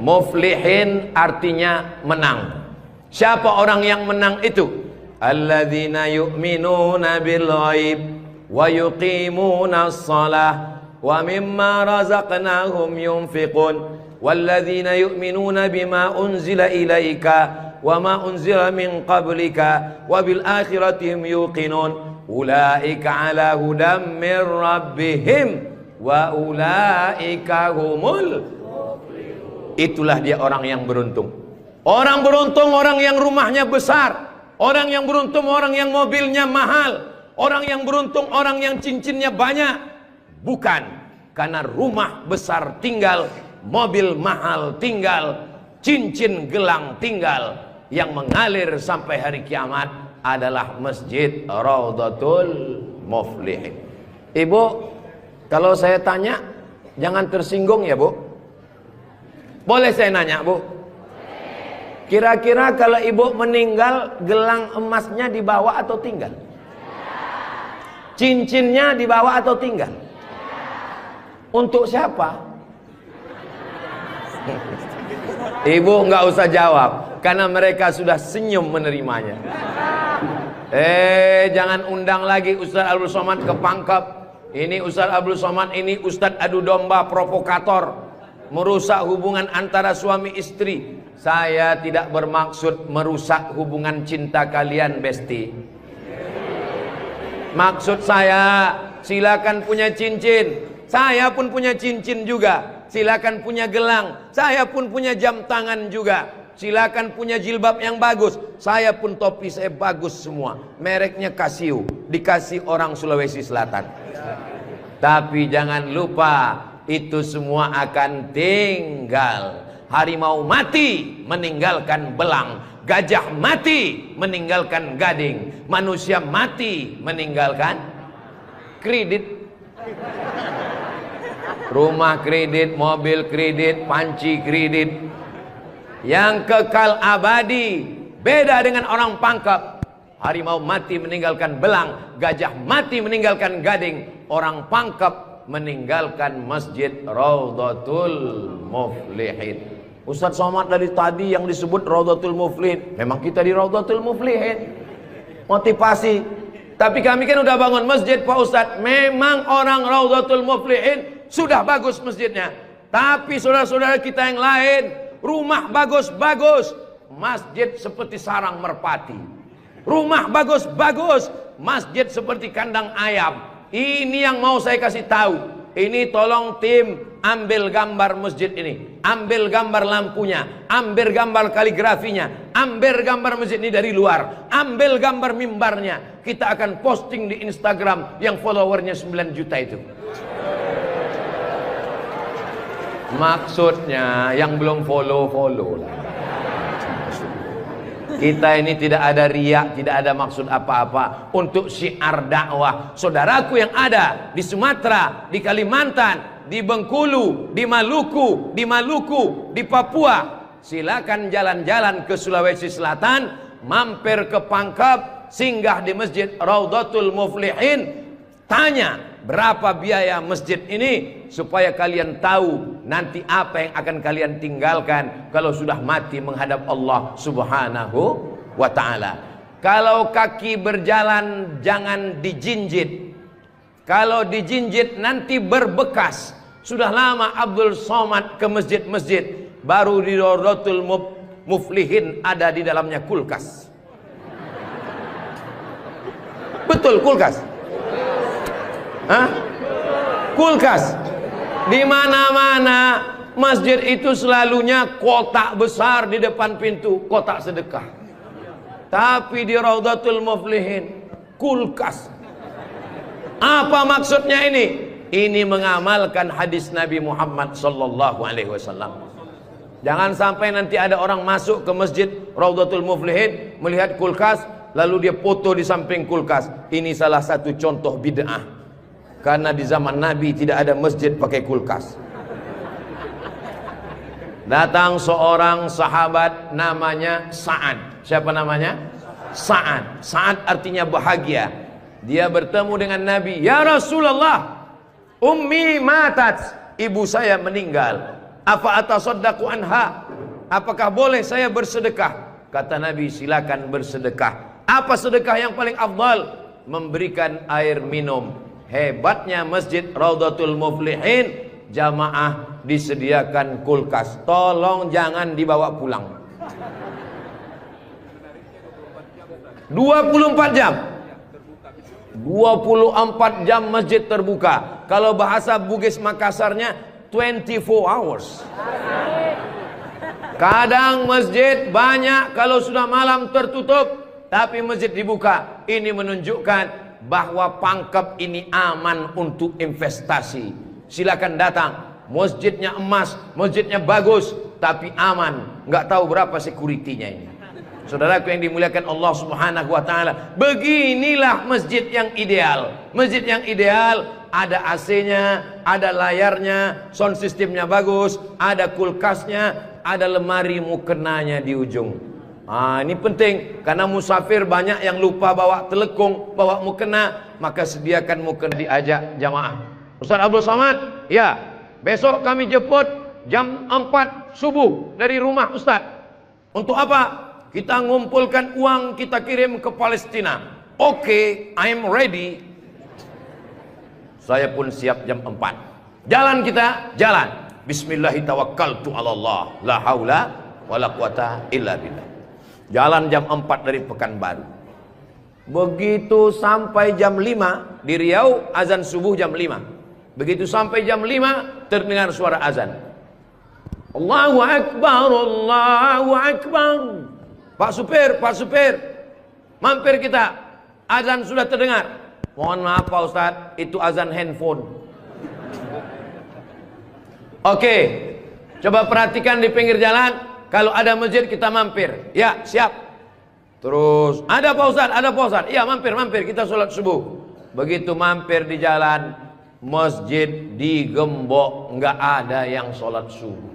S1: Muflihin artinya menang. Siapa orang yang menang itu? Alladzina yu'minuna bil ghaib wa yuqimuna shalah wa mimma razaqnahum yunfiqun walladzina yu'minuna bima unzila ilaika wa ma unzila min qablika wa bil akhirati hum yuqinun ulaika ala hudam min rabbihim wa ulaika humul muflihun. Itulah dia orang yang beruntung. Orang beruntung orang yang rumahnya besar, orang yang beruntung orang yang mobilnya mahal, orang yang beruntung orang yang cincinnya banyak. Bukan karena rumah besar tinggal, mobil mahal tinggal, cincin gelang tinggal. Yang mengalir sampai hari kiamat adalah Masjid Raudhatul Muflihin. Ibu, kalau saya tanya jangan tersinggung ya Bu. Boleh saya nanya Bu? Kira-kira kalau ibu meninggal, gelang emasnya dibawa atau tinggal? Cincinnya dibawa atau tinggal? Untuk siapa? Ibu nggak usah jawab, karena mereka sudah senyum menerimanya. Jangan undang lagi Ustadz Abdul Somad ke Pangkep. Ini Ustadz Abdul Somad, ini Ustadz adu domba provokator, merusak hubungan antara suami istri. Saya tidak bermaksud merusak hubungan cinta kalian, Besti. Maksud saya, silakan punya cincin. Saya pun punya cincin juga. Silakan punya gelang. Saya pun punya jam tangan juga. Silakan punya jilbab yang bagus. Saya pun topi saya bagus semua. Mereknya Casio. Dikasih orang Sulawesi Selatan. Tapi jangan lupa, itu semua akan tinggal. Harimau mati meninggalkan belang, gajah mati meninggalkan gading, manusia mati meninggalkan kredit. Rumah kredit, mobil kredit, panci kredit. Yang kekal abadi beda dengan orang pangkep. Harimau mati meninggalkan belang, gajah mati meninggalkan gading, orang pangkep meninggalkan masjid Raudhatul Muflihin. Ustaz Somad dari tadi yang disebut Raudhatul Muflihin, memang kita di Raudhatul Muflihin. Motivasi. Tapi kami kan udah bangun masjid Pak Ustaz. Memang orang Raudhatul Muflihin sudah bagus masjidnya. Tapi saudara-saudara kita yang lain, rumah bagus-bagus, masjid seperti sarang merpati. Rumah bagus-bagus, masjid seperti kandang ayam. Ini yang mau saya kasih tahu. Ini tolong tim ambil gambar masjid ini, ambil gambar lampunya, ambil gambar kaligrafinya, ambil gambar masjid ini dari luar, ambil gambar mimbarnya. Kita akan posting di Instagram yang followernya 9 juta itu. Maksudnya yang belum follow lah. Kita ini tidak ada riak, tidak ada maksud apa-apa. Untuk syiar dakwah saudaraku yang ada di Sumatera, di Kalimantan, di Bengkulu, di Maluku, di Papua, silakan jalan-jalan ke Sulawesi Selatan, mampir ke Pangkep, singgah di Masjid Raudhatul Muflihin, tanya berapa biaya masjid ini, supaya kalian tahu nanti apa yang akan kalian tinggalkan kalau sudah mati menghadap Allah Subhanahu wa ta'ala. Kalau kaki berjalan jangan dijinjit. Kalau dijinjit nanti berbekas. Sudah lama Abdul Somad ke masjid-masjid, baru di Raudhatul Muflihin ada di dalamnya kulkas. Betul, kulkas. Hah? Kulkas. Di mana-mana masjid itu selalunya kotak besar di depan pintu, kotak sedekah. Tapi di Raudhatul Muflihin kulkas. Apa maksudnya ini? Ini mengamalkan hadis Nabi Muhammad sallallahu alaihi wasallam. Jangan sampai nanti ada orang masuk ke masjid Raudhatul Muflihin melihat kulkas, lalu dia foto di samping kulkas. Ini salah satu contoh bid'ah. Karena di zaman Nabi tidak ada masjid pakai kulkas. Datang seorang sahabat namanya Sa'ad. Siapa namanya? Sa'ad. Sa'ad artinya bahagia. Dia bertemu dengan Nabi. Ya Rasulullah, ummi matat, ibu saya meninggal. Apa atasaddaqu anha? Apakah boleh saya bersedekah? Kata Nabi, silakan bersedekah. Apa sedekah yang paling afdal? Memberikan air minum. Hebatnya masjid Raudhatul Muflihin, jamaah disediakan kulkas. Tolong jangan dibawa pulang. 24 jam. 24 jam masjid terbuka. Kalau bahasa Bugis Makassarnya 24 hours. Kadang masjid banyak, kalau sudah malam tertutup, tapi masjid dibuka. Ini menunjukkan bahwa Pangkep ini aman untuk investasi. Silakan datang. Masjidnya emas, masjidnya bagus, tapi aman. Nggak tahu berapa security-nya ini. Saudaraku yang dimuliakan Allah Subhanahu wa ta'ala, beginilah masjid yang ideal. Masjid yang ideal, ada AC-nya, ada layarnya, sound systemnya bagus, ada kulkasnya, ada lemari mukenanya di ujung. Ini penting, karena musafir banyak yang lupa bawa telekung, bawa mukena, maka sediakan mukena. Diajak jamaah. Ustaz Abdul Somad, ya, besok kami jemput jam 4 subuh dari rumah Ustaz. Untuk apa? Kita ngumpulkan uang, kita kirim ke Palestina. Oke, I'm ready. Saya pun siap jam 4. Jalan kita, jalan. Bismillahirrahmanirrahim. La haula wala quwata illa billah. Jalan jam 4 dari Pekanbaru. Begitu sampai jam 5 di Riau, azan subuh jam 5. Begitu sampai jam 5 terdengar suara azan. Allahu Akbar, Allahu Akbar. Pak supir, mampir kita. Azan sudah terdengar. Mohon maaf Pak Ustadz, itu azan handphone. Oke, coba perhatikan di pinggir jalan, kalau ada masjid kita mampir. Ya, siap. Terus, ada Pak Ustadz, ada Pak Ustadz. Iya, mampir, kita sholat subuh. Begitu mampir di jalan, masjid digembok, nggak ada yang sholat subuh.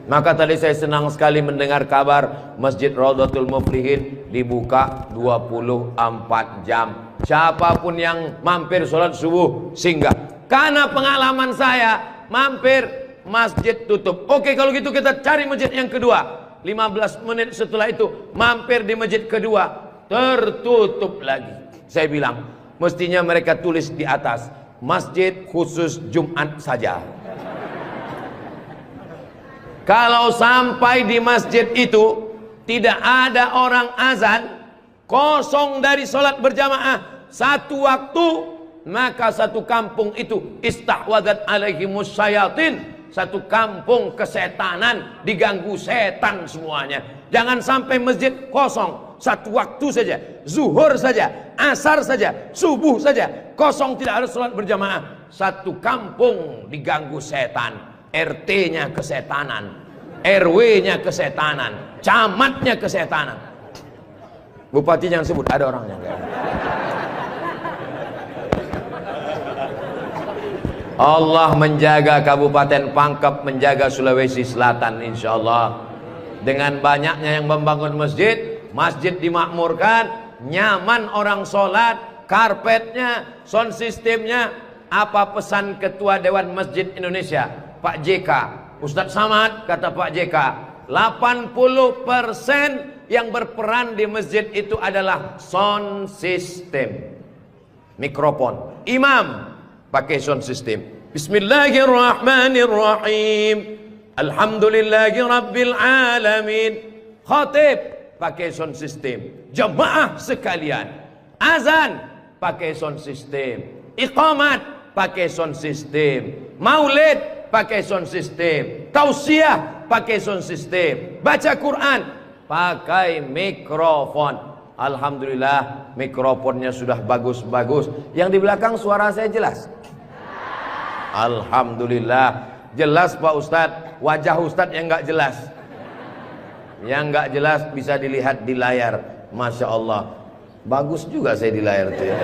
S1: Maka tadi saya senang sekali mendengar kabar Masjid Raudhatul Muflihin dibuka 24 jam. Siapapun yang mampir sholat subuh singgah. Karena pengalaman saya, mampir masjid tutup. Oke, kalau gitu kita cari masjid yang kedua. 15 menit setelah itu mampir di masjid kedua, tertutup lagi. Saya bilang, mestinya mereka tulis di atas, masjid khusus Jumat saja. Kalau sampai di masjid itu tidak ada orang azan, kosong dari sholat berjamaah satu waktu, maka satu kampung itu istahwadat alaihimus syayatin, satu kampung kesetanan, diganggu setan semuanya. Jangan sampai masjid kosong satu waktu saja, zuhur saja, asar saja, subuh saja, kosong tidak ada sholat berjamaah, satu kampung diganggu setan. RT-nya kesetanan, RW-nya kesetanan, camatnya kesetanan. Bupati jangan sebut, ada orangnya. Allah menjaga Kabupaten Pangkep, menjaga Sulawesi Selatan, insya Allah. Dengan banyaknya yang membangun masjid, masjid dimakmurkan, nyaman orang sholat, karpetnya, sound systemnya. Apa pesan Ketua Dewan Masjid Indonesia, Pak JK, Ustadz Samad, kata Pak JK, 80% yang berperan di masjid itu adalah sound system, mikrofon. Imam pakai sound system, Bismillahirrahmanirrahim, Alhamdulillahi Rabbil Alamin. Khatib pakai sound system. Jamaah sekalian, azan pakai sound system, iqamat pakai sound system, maulid pakai sound system, tausiah pakai sound system, baca Quran pakai mikrofon. Alhamdulillah mikrofonnya sudah bagus-bagus. Yang di belakang suara saya jelas? Alhamdulillah jelas Pak Ustadz. Wajah Ustadz yang nggak jelas, yang nggak jelas bisa dilihat di layar. Masya Allah, bagus juga saya di layar itu ya.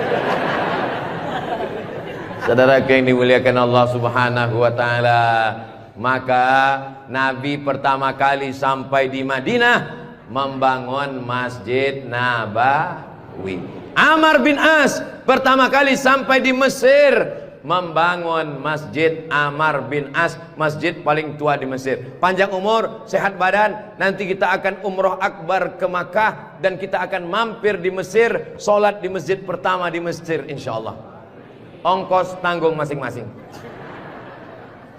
S1: Saudara yang dimuliakan Allah Subhanahu wa ta'ala, maka Nabi pertama kali sampai di Madinah membangun Masjid Nabawi. Amr bin As pertama kali sampai di Mesir membangun Masjid Amr bin As, masjid paling tua di Mesir. Panjang umur, sehat badan, nanti kita akan umroh akbar ke Makkah dan kita akan mampir di Mesir, sholat di masjid pertama di Mesir insyaallah. Ongkos tanggung masing-masing.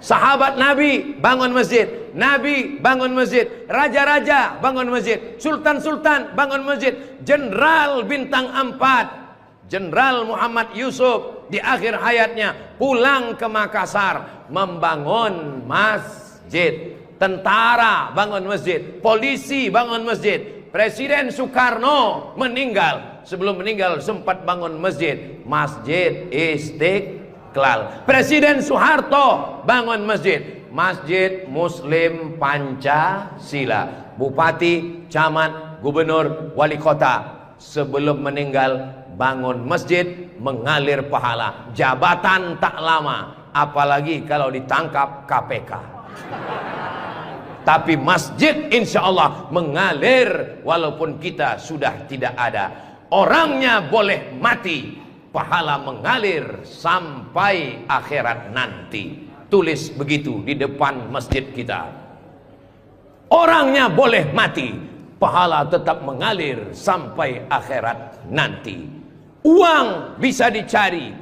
S1: Sahabat Nabi bangun masjid, Nabi bangun masjid, raja-raja bangun masjid, sultan-sultan bangun masjid, jenderal bintang 4, Jenderal Muhammad Yusuf di akhir hayatnya pulang ke Makassar membangun masjid. Tentara bangun masjid, polisi bangun masjid. Presiden Soekarno meninggal, sebelum meninggal sempat bangun masjid, Masjid Istiqlal. Presiden Soeharto bangun masjid, Masjid Muslim Pancasila. Bupati, camat, gubernur, wali kota sebelum meninggal bangun masjid, mengalir pahala. Jabatan tak lama, apalagi kalau ditangkap KPK. Tapi masjid insya Allah mengalir walaupun kita sudah tidak ada. Orangnya boleh mati, pahala mengalir sampai akhirat nanti. Tulis begitu di depan masjid kita. Orangnya boleh mati, pahala tetap mengalir sampai akhirat nanti. Uang bisa dicari,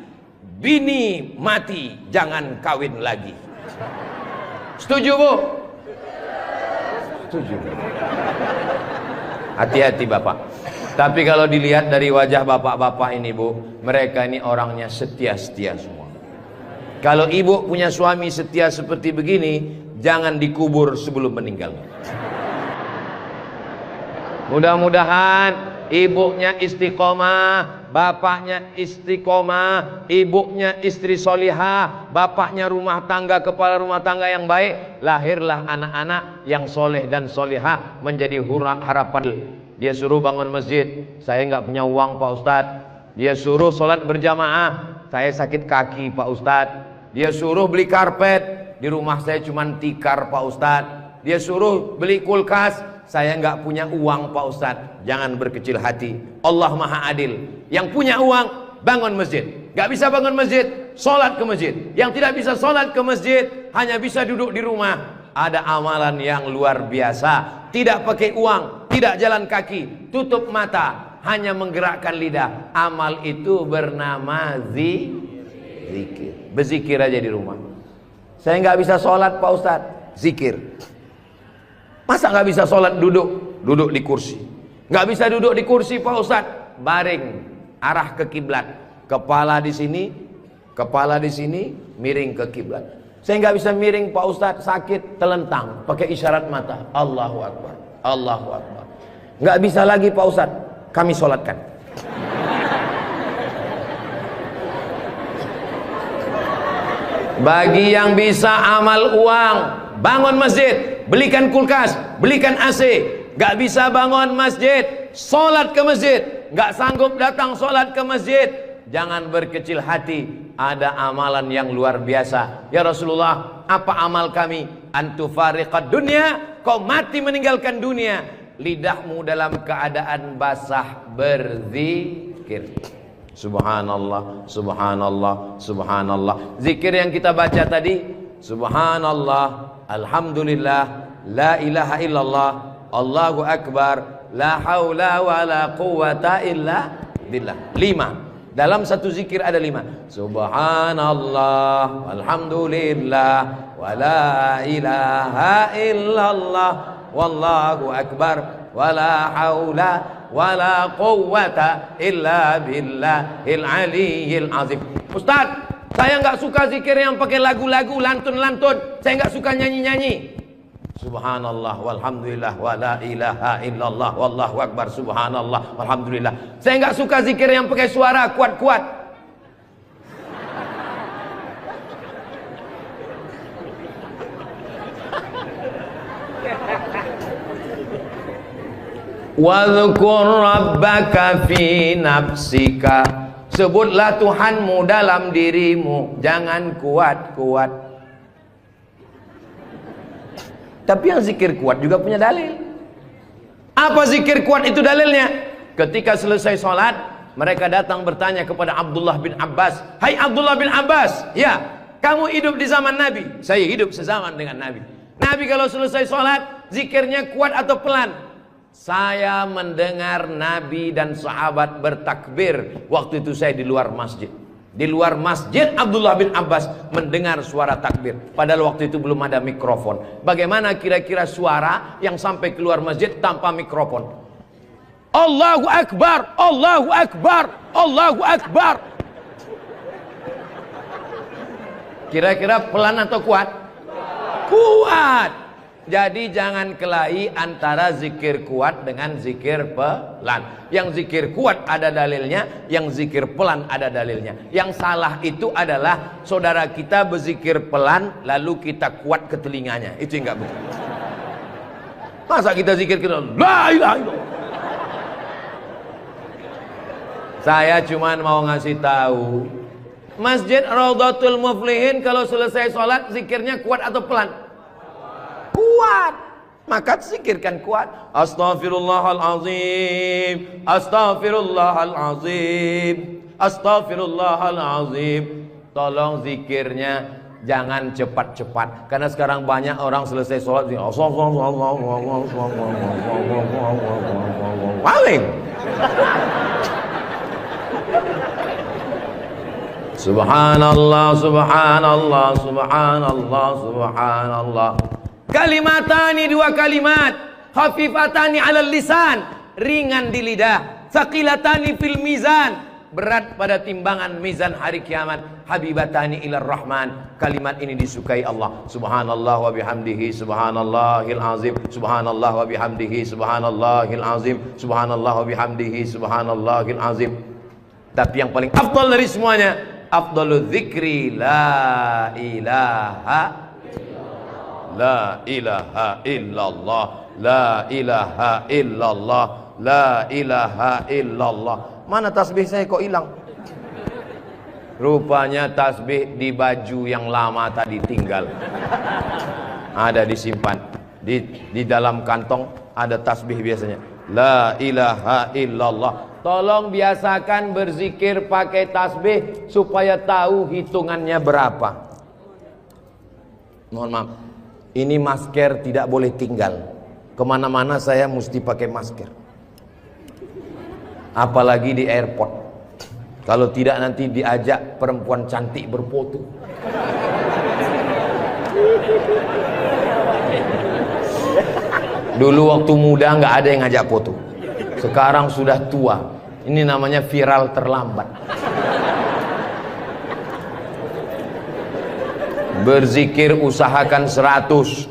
S1: bini mati jangan kawin lagi. Setuju Bu? Setuju. Hati-hati Bapak. Tapi kalau dilihat dari wajah bapak-bapak ini Bu, mereka ini orangnya setia-setia semua. Kalau ibu punya suami setia seperti begini, jangan dikubur sebelum meninggal. Mudah-mudahan ibunya istiqomah, bapaknya istiqomah, ibunya istri solihah, bapaknya rumah tangga, kepala rumah tangga yang baik, lahirlah anak-anak yang soleh dan solihah menjadi harapan. Dia suruh bangun masjid, saya nggak punya uang Pak Ustadz. Dia suruh sholat berjamaah, saya sakit kaki Pak Ustadz. Dia suruh beli karpet, di rumah saya cuma tikar Pak Ustadz. Dia suruh beli kulkas, saya nggak punya uang Pak Ustadz. Jangan berkecil hati, Allah Maha Adil. Yang punya uang bangun masjid, nggak bisa bangun masjid, sholat ke masjid. Yang tidak bisa sholat ke masjid, hanya bisa duduk di rumah. Ada amalan yang luar biasa, tidak pakai uang, tidak jalan kaki, tutup mata, hanya menggerakkan lidah. Amal itu bernama zikir. Berzikir aja di rumah. Saya nggak bisa sholat Pak Ustadz, zikir. Masa nggak bisa sholat duduk di kursi? Nggak bisa duduk di kursi Pak Ustadz, baring, arah ke kiblat, kepala di sini, miring ke kiblat. Saya nggak bisa miring Pak Ustadz, sakit, telentang, pakai isyarat mata, Allahu Akbar, Allahu Akbar. Nggak bisa lagi Pak Ustadz, kami sholatkan. Bagi yang bisa amal uang, bangun masjid, belikan kulkas, belikan AC. Gak bisa bangun masjid, sholat ke masjid. Gak sanggup datang sholat ke masjid, jangan berkecil hati. Ada amalan yang luar biasa. Ya Rasulullah, apa amal kami? Antufariqad dunya, kau mati meninggalkan dunia, lidahmu dalam keadaan basah berzikir. Subhanallah, subhanallah, subhanallah. Zikir yang kita baca tadi, subhanallah, alhamdulillah, la ilaha illallah, Allahu akbar, la haula wa la quwata illa billah. 5. Dalam satu zikir ada 5. Subhanallah, alhamdulillah, wa la ilaha illallah, wallahu akbar, wa la haula wala quwwata illa billahil aliyyil azim. Ustaz, saya nggak suka zikir yang pakai lagu-lagu, lantun-lantun. Saya nggak suka nyanyi-nyanyi. Subhanallah walhamdulillah wala ilaha illallah wallahu akbar, subhanallah walhamdulillah. Saya nggak suka zikir yang pakai suara kuat-kuat. Wadhkur rabbaka fi nafsika, sebutlah Tuhanmu dalam dirimu, jangan kuat-kuat. Tapi yang zikir kuat juga punya dalil. Apa zikir kuat itu dalilnya? Ketika selesai sholat, mereka datang bertanya kepada Abdullah bin Abbas, hai Abdullah bin Abbas, ya kamu hidup di zaman Nabi? Saya hidup sezaman dengan Nabi. Nabi kalau selesai sholat, zikirnya kuat atau pelan? Saya mendengar Nabi dan sahabat bertakbir. Waktu itu saya di luar masjid. Di luar masjid Abdullah bin Abbas mendengar suara takbir. Padahal waktu itu belum ada mikrofon. Bagaimana kira-kira suara yang sampai keluar masjid tanpa mikrofon? Allahu Akbar, Allahu Akbar, Allahu Akbar. Kira-kira pelan atau kuat? Kuat. Jadi jangan kelahi antara zikir kuat dengan zikir pelan. Yang zikir kuat ada dalilnya, yang zikir pelan ada dalilnya. Yang salah itu adalah saudara kita berzikir pelan lalu kita kuat ke telinganya. Itu enggak betul. Masa kita zikir kita la ilaha illallah. Saya cuman mau ngasih tahu, Masjid Raudhatul Muflihin kalau selesai sholat zikirnya kuat atau pelan? Kuat, maka zikirkan kuat. Astaghfirullahalazim, astaghfirullahalazim, astaghfirullahalazim. Tolong zikirnya jangan cepat-cepat, karena sekarang banyak orang selesai sholat paling subhanallah, subhanallah, subhanallah, subhanallah. Kalimatani, 2 kalimat, khafifatani 'alal lisan, ringan di lidah, tsaqilatani fil mizan, berat pada timbangan mizan hari kiamat. Habibatani ilar rahman. Kalimat ini disukai Allah. Subhanallah wa bihamdihi subhanallahil azim. Subhanallah wa bihamdihi subhanallahil azim. Subhanallah wa bihamdihi subhanallahil azim. Tapi yang paling afdal dari semuanya, afdalul dzikri la ilaha la ilaha illallah, la ilaha illallah, la ilaha illallah. Mana tasbih saya kok hilang? Rupanya tasbih di baju yang lama tadi tinggal. Ada disimpan di dalam kantong, ada tasbih biasanya. La ilaha illallah. Tolong biasakan berzikir pakai tasbih supaya tahu hitungannya berapa. Mohon maaf, ini masker tidak boleh tinggal. Kemana-mana saya mesti pakai masker. Apalagi di airport. Kalau tidak nanti diajak perempuan cantik berfoto. Dulu waktu muda nggak ada yang ngajak foto. Sekarang sudah tua. Ini namanya viral terlambat. Berzikir usahakan 100.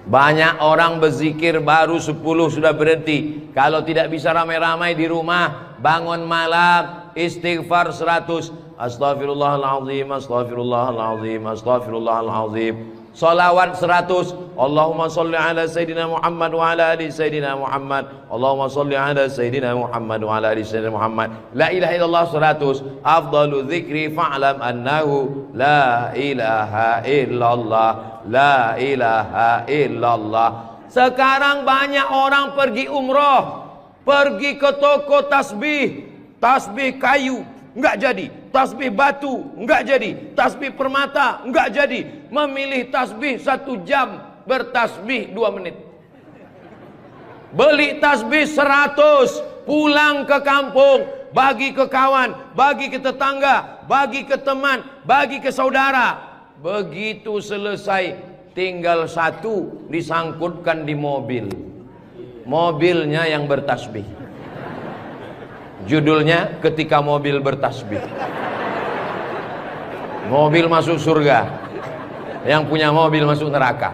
S1: Banyak orang berzikir baru 10 sudah berhenti. Kalau tidak bisa ramai-ramai di rumah, bangun malam istighfar 100. Astaghfirullahaladzim, astaghfirullahaladzim, astaghfirullahaladzim. Salawat 100. Allahumma salli ala Sayyidina Muhammad wa ala ali Sayyidina Muhammad. Allahumma salli ala Sayyidina Muhammad wa ala ali Sayyidina Muhammad. La ilaha illallah 100. Afdalu dzikri fa'lam annahu la ilaha illallah, la ilaha illallah. Sekarang banyak orang pergi umroh, pergi ke toko tasbih, tasbih kayu enggak jadi, tasbih batu enggak jadi, tasbih permata enggak jadi. Memilih tasbih 1 jam, bertasbih 2 menit. Beli tasbih 100, pulang ke kampung, bagi ke kawan, bagi ke tetangga, bagi ke teman, bagi ke saudara. Begitu selesai, tinggal 1 disangkutkan di mobil. Mobilnya yang bertasbih. Judulnya ketika mobil bertasbih. Mobil masuk surga, yang punya mobil masuk neraka.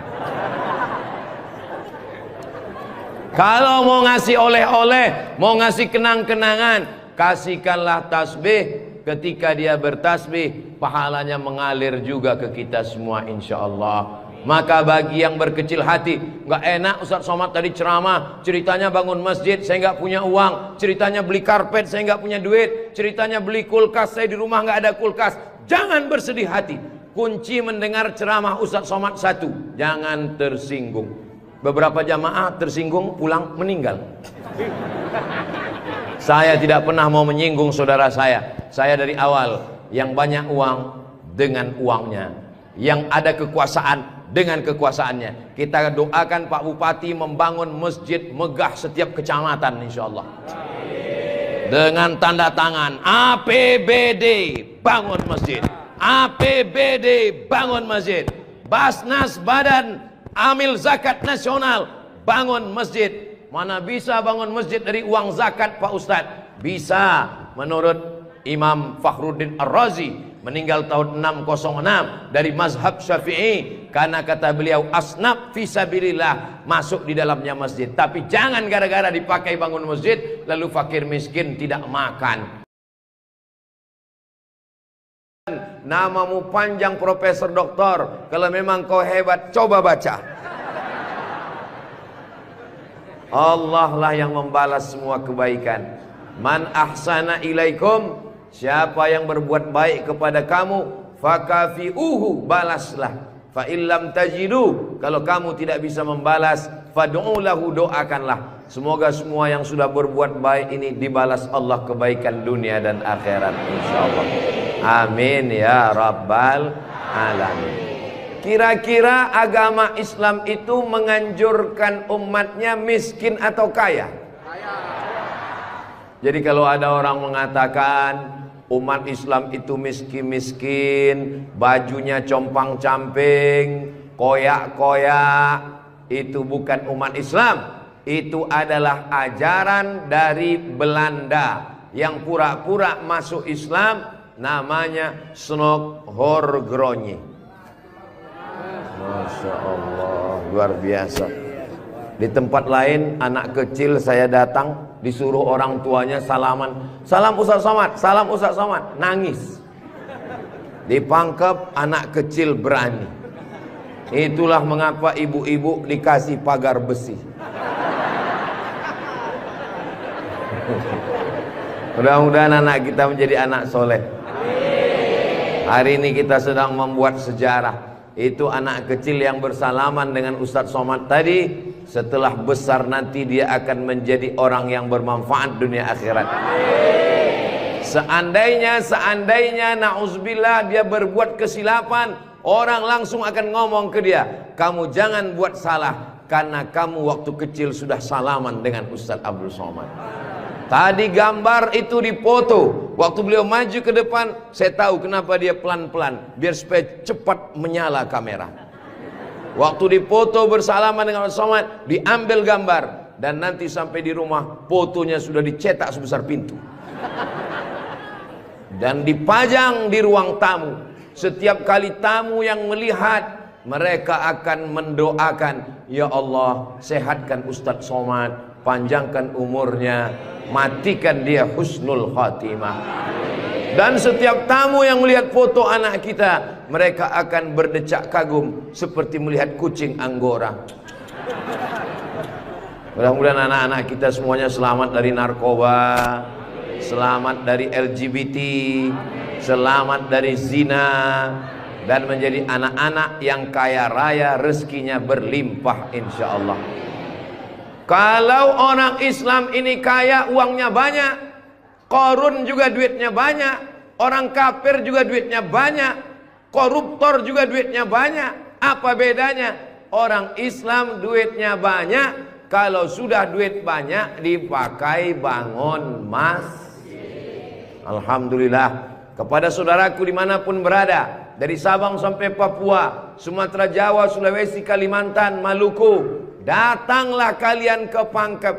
S1: Kalau mau ngasih oleh-oleh, mau ngasih kenang-kenangan, kasihkanlah tasbih. Ketika dia bertasbih, pahalanya mengalir juga ke kita semua insyaallah. Maka bagi yang berkecil hati, nggak enak Ustaz Somad tadi ceramah, ceritanya bangun masjid, saya nggak punya uang, ceritanya beli karpet, saya nggak punya duit, ceritanya beli kulkas, saya di rumah nggak ada kulkas. Jangan bersedih hati. Kunci mendengar ceramah Ustaz Somad 1, jangan tersinggung. Beberapa jamaah tersinggung, pulang meninggal. Saya tidak pernah mau menyinggung saudara saya. Saya dari awal, yang banyak uang dengan uangnya, yang ada kekuasaan dengan kekuasaannya. Kita doakan Pak Bupati membangun masjid megah setiap kecamatan insyaallah. Dengan tanda tangan APBD bangun masjid, APBD bangun masjid, Basnas Badan Amil Zakat Nasional bangun masjid. Mana bisa bangun masjid dari uang zakat Pak Ustadz? Bisa. Menurut Imam Fakhruddin Ar-Razi, meninggal tahun 606 dari mazhab Syafi'i, karena kata beliau asnaf fisabilillah, masuk di dalamnya masjid. Tapi jangan gara-gara dipakai bangun masjid lalu fakir miskin tidak makan. Namamu panjang Profesor Doktor, kalau memang kau hebat coba baca. Allah lah yang membalas semua kebaikan. Man ahsana ilaikum, siapa yang berbuat baik kepada kamu, fakafi'uhu, balaslah. Fa illam tajidu, kalau kamu tidak bisa membalas, fad'u lahu, doakanlah. Semoga semua yang sudah berbuat baik ini dibalas Allah kebaikan dunia dan akhirat insyaallah. Amin ya rabbal alamin. Kira-kira agama Islam itu menganjurkan umatnya miskin atau kaya? Jadi kalau ada orang mengatakan umat Islam itu miskin-miskin, bajunya compang-camping, koyak-koyak, itu bukan umat Islam. Itu adalah ajaran dari Belanda. yang pura-pura masuk Islam, namanya Snok Horgronyi. Masya Allah, luar biasa. Di tempat lain anak kecil saya datang, disuruh orang tuanya salaman, salam Ustaz Somad, salam Ustaz Somad, nangis. Dipangkep, anak kecil berani. Itulah mengapa ibu-ibu dikasih pagar besi. Mudah-mudahan anak kita menjadi anak soleh. Hari ini kita sedang membuat sejarah. Itu anak kecil yang bersalaman dengan Ustadz Somad tadi, setelah besar nanti dia akan menjadi orang yang bermanfaat dunia akhirat. Seandainya na'udzubillah dia berbuat kesilapan, orang langsung akan ngomong ke dia, kamu jangan buat salah, karena kamu waktu kecil sudah salaman dengan Ustadz Abdul Somad. Tadi gambar itu dipoto. Waktu beliau maju ke depan, saya tahu kenapa dia pelan-pelan, biar supaya cepat menyala kamera. Waktu dipoto bersalaman dengan Ustadz Somad, diambil gambar, dan nanti sampai di rumah fotonya sudah dicetak sebesar pintu dan dipajang di ruang tamu. Setiap kali tamu yang melihat, mereka akan mendoakan, ya Allah, sehatkan Ustadz Somad, panjangkan umurnya, matikan dia husnul khatimah. Dan setiap tamu yang melihat foto anak kita, mereka akan berdecak kagum seperti melihat kucing Anggora. Mudah-mudahan anak-anak kita semuanya selamat dari narkoba, selamat dari LGBT, selamat dari zina, dan menjadi anak-anak yang kaya raya, rezekinya berlimpah insya Allah. Kalau orang Islam ini kaya, uangnya banyak, Qarun juga duitnya banyak, orang kafir juga duitnya banyak, koruptor juga duitnya banyak. Apa bedanya? Orang Islam duitnya banyak, kalau sudah duit banyak dipakai bangun masjid. Alhamdulillah. Kepada saudaraku dimanapun berada, dari Sabang sampai Papua, Sumatera, Jawa, Sulawesi, Kalimantan, Maluku, datanglah kalian ke Pangkep.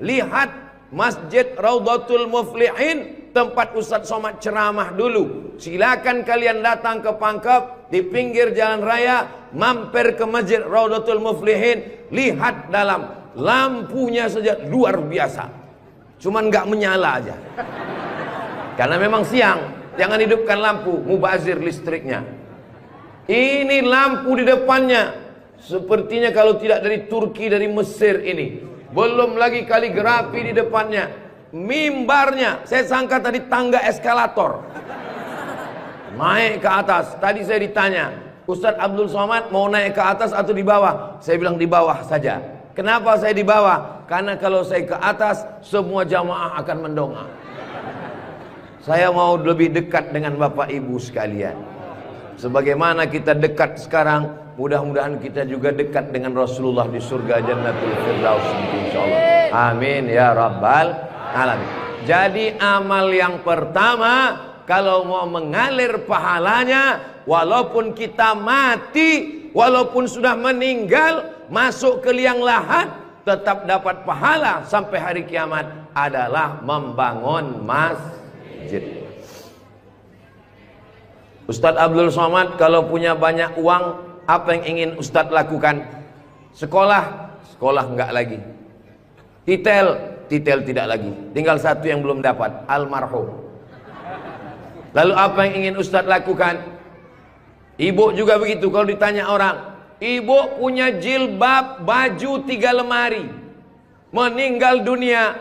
S1: Lihat Masjid Raudhatul Muflihin, tempat Ustadz Somad ceramah dulu. Silakan kalian datang ke Pangkep, di pinggir jalan raya, mampir ke Masjid Raudhatul Muflihin. Lihat dalam, lampunya saja luar biasa, cuman nggak menyala aja karena memang siang. Jangan hidupkan lampu, mubazir listriknya. Ini lampu di depannya, sepertinya kalau tidak dari Turki, dari Mesir ini. Belum lagi kaligrafi di depannya. Mimbarnya, saya sangka tadi tangga eskalator, naik ke atas. Tadi saya ditanya, Ustadz Abdul Somad mau naik ke atas atau di bawah? Saya bilang di bawah saja. Kenapa saya di bawah? Karena kalau saya ke atas, semua jamaah akan mendongak. Saya mau lebih dekat dengan Bapak Ibu sekalian. Sebagaimana kita dekat sekarang, mudah-mudahan kita juga dekat dengan Rasulullah di surga Jannatul Firdaus insyaallah. Amin ya rabbal alamin. Jadi amal yang pertama, kalau mau mengalir pahalanya, walaupun kita mati, walaupun sudah meninggal, masuk ke liang lahat, tetap dapat pahala sampai hari kiamat, adalah membangun masjid. Ustadz Abdul Somad kalau punya banyak uang, apa yang ingin Ustadz lakukan? Sekolah, sekolah enggak lagi. Titel tidak lagi. Tinggal satu yang belum dapat, almarhum. Lalu apa yang ingin Ustadz lakukan? Ibu juga begitu. Kalau ditanya orang, ibu punya jilbab, baju 3 lemari, meninggal dunia,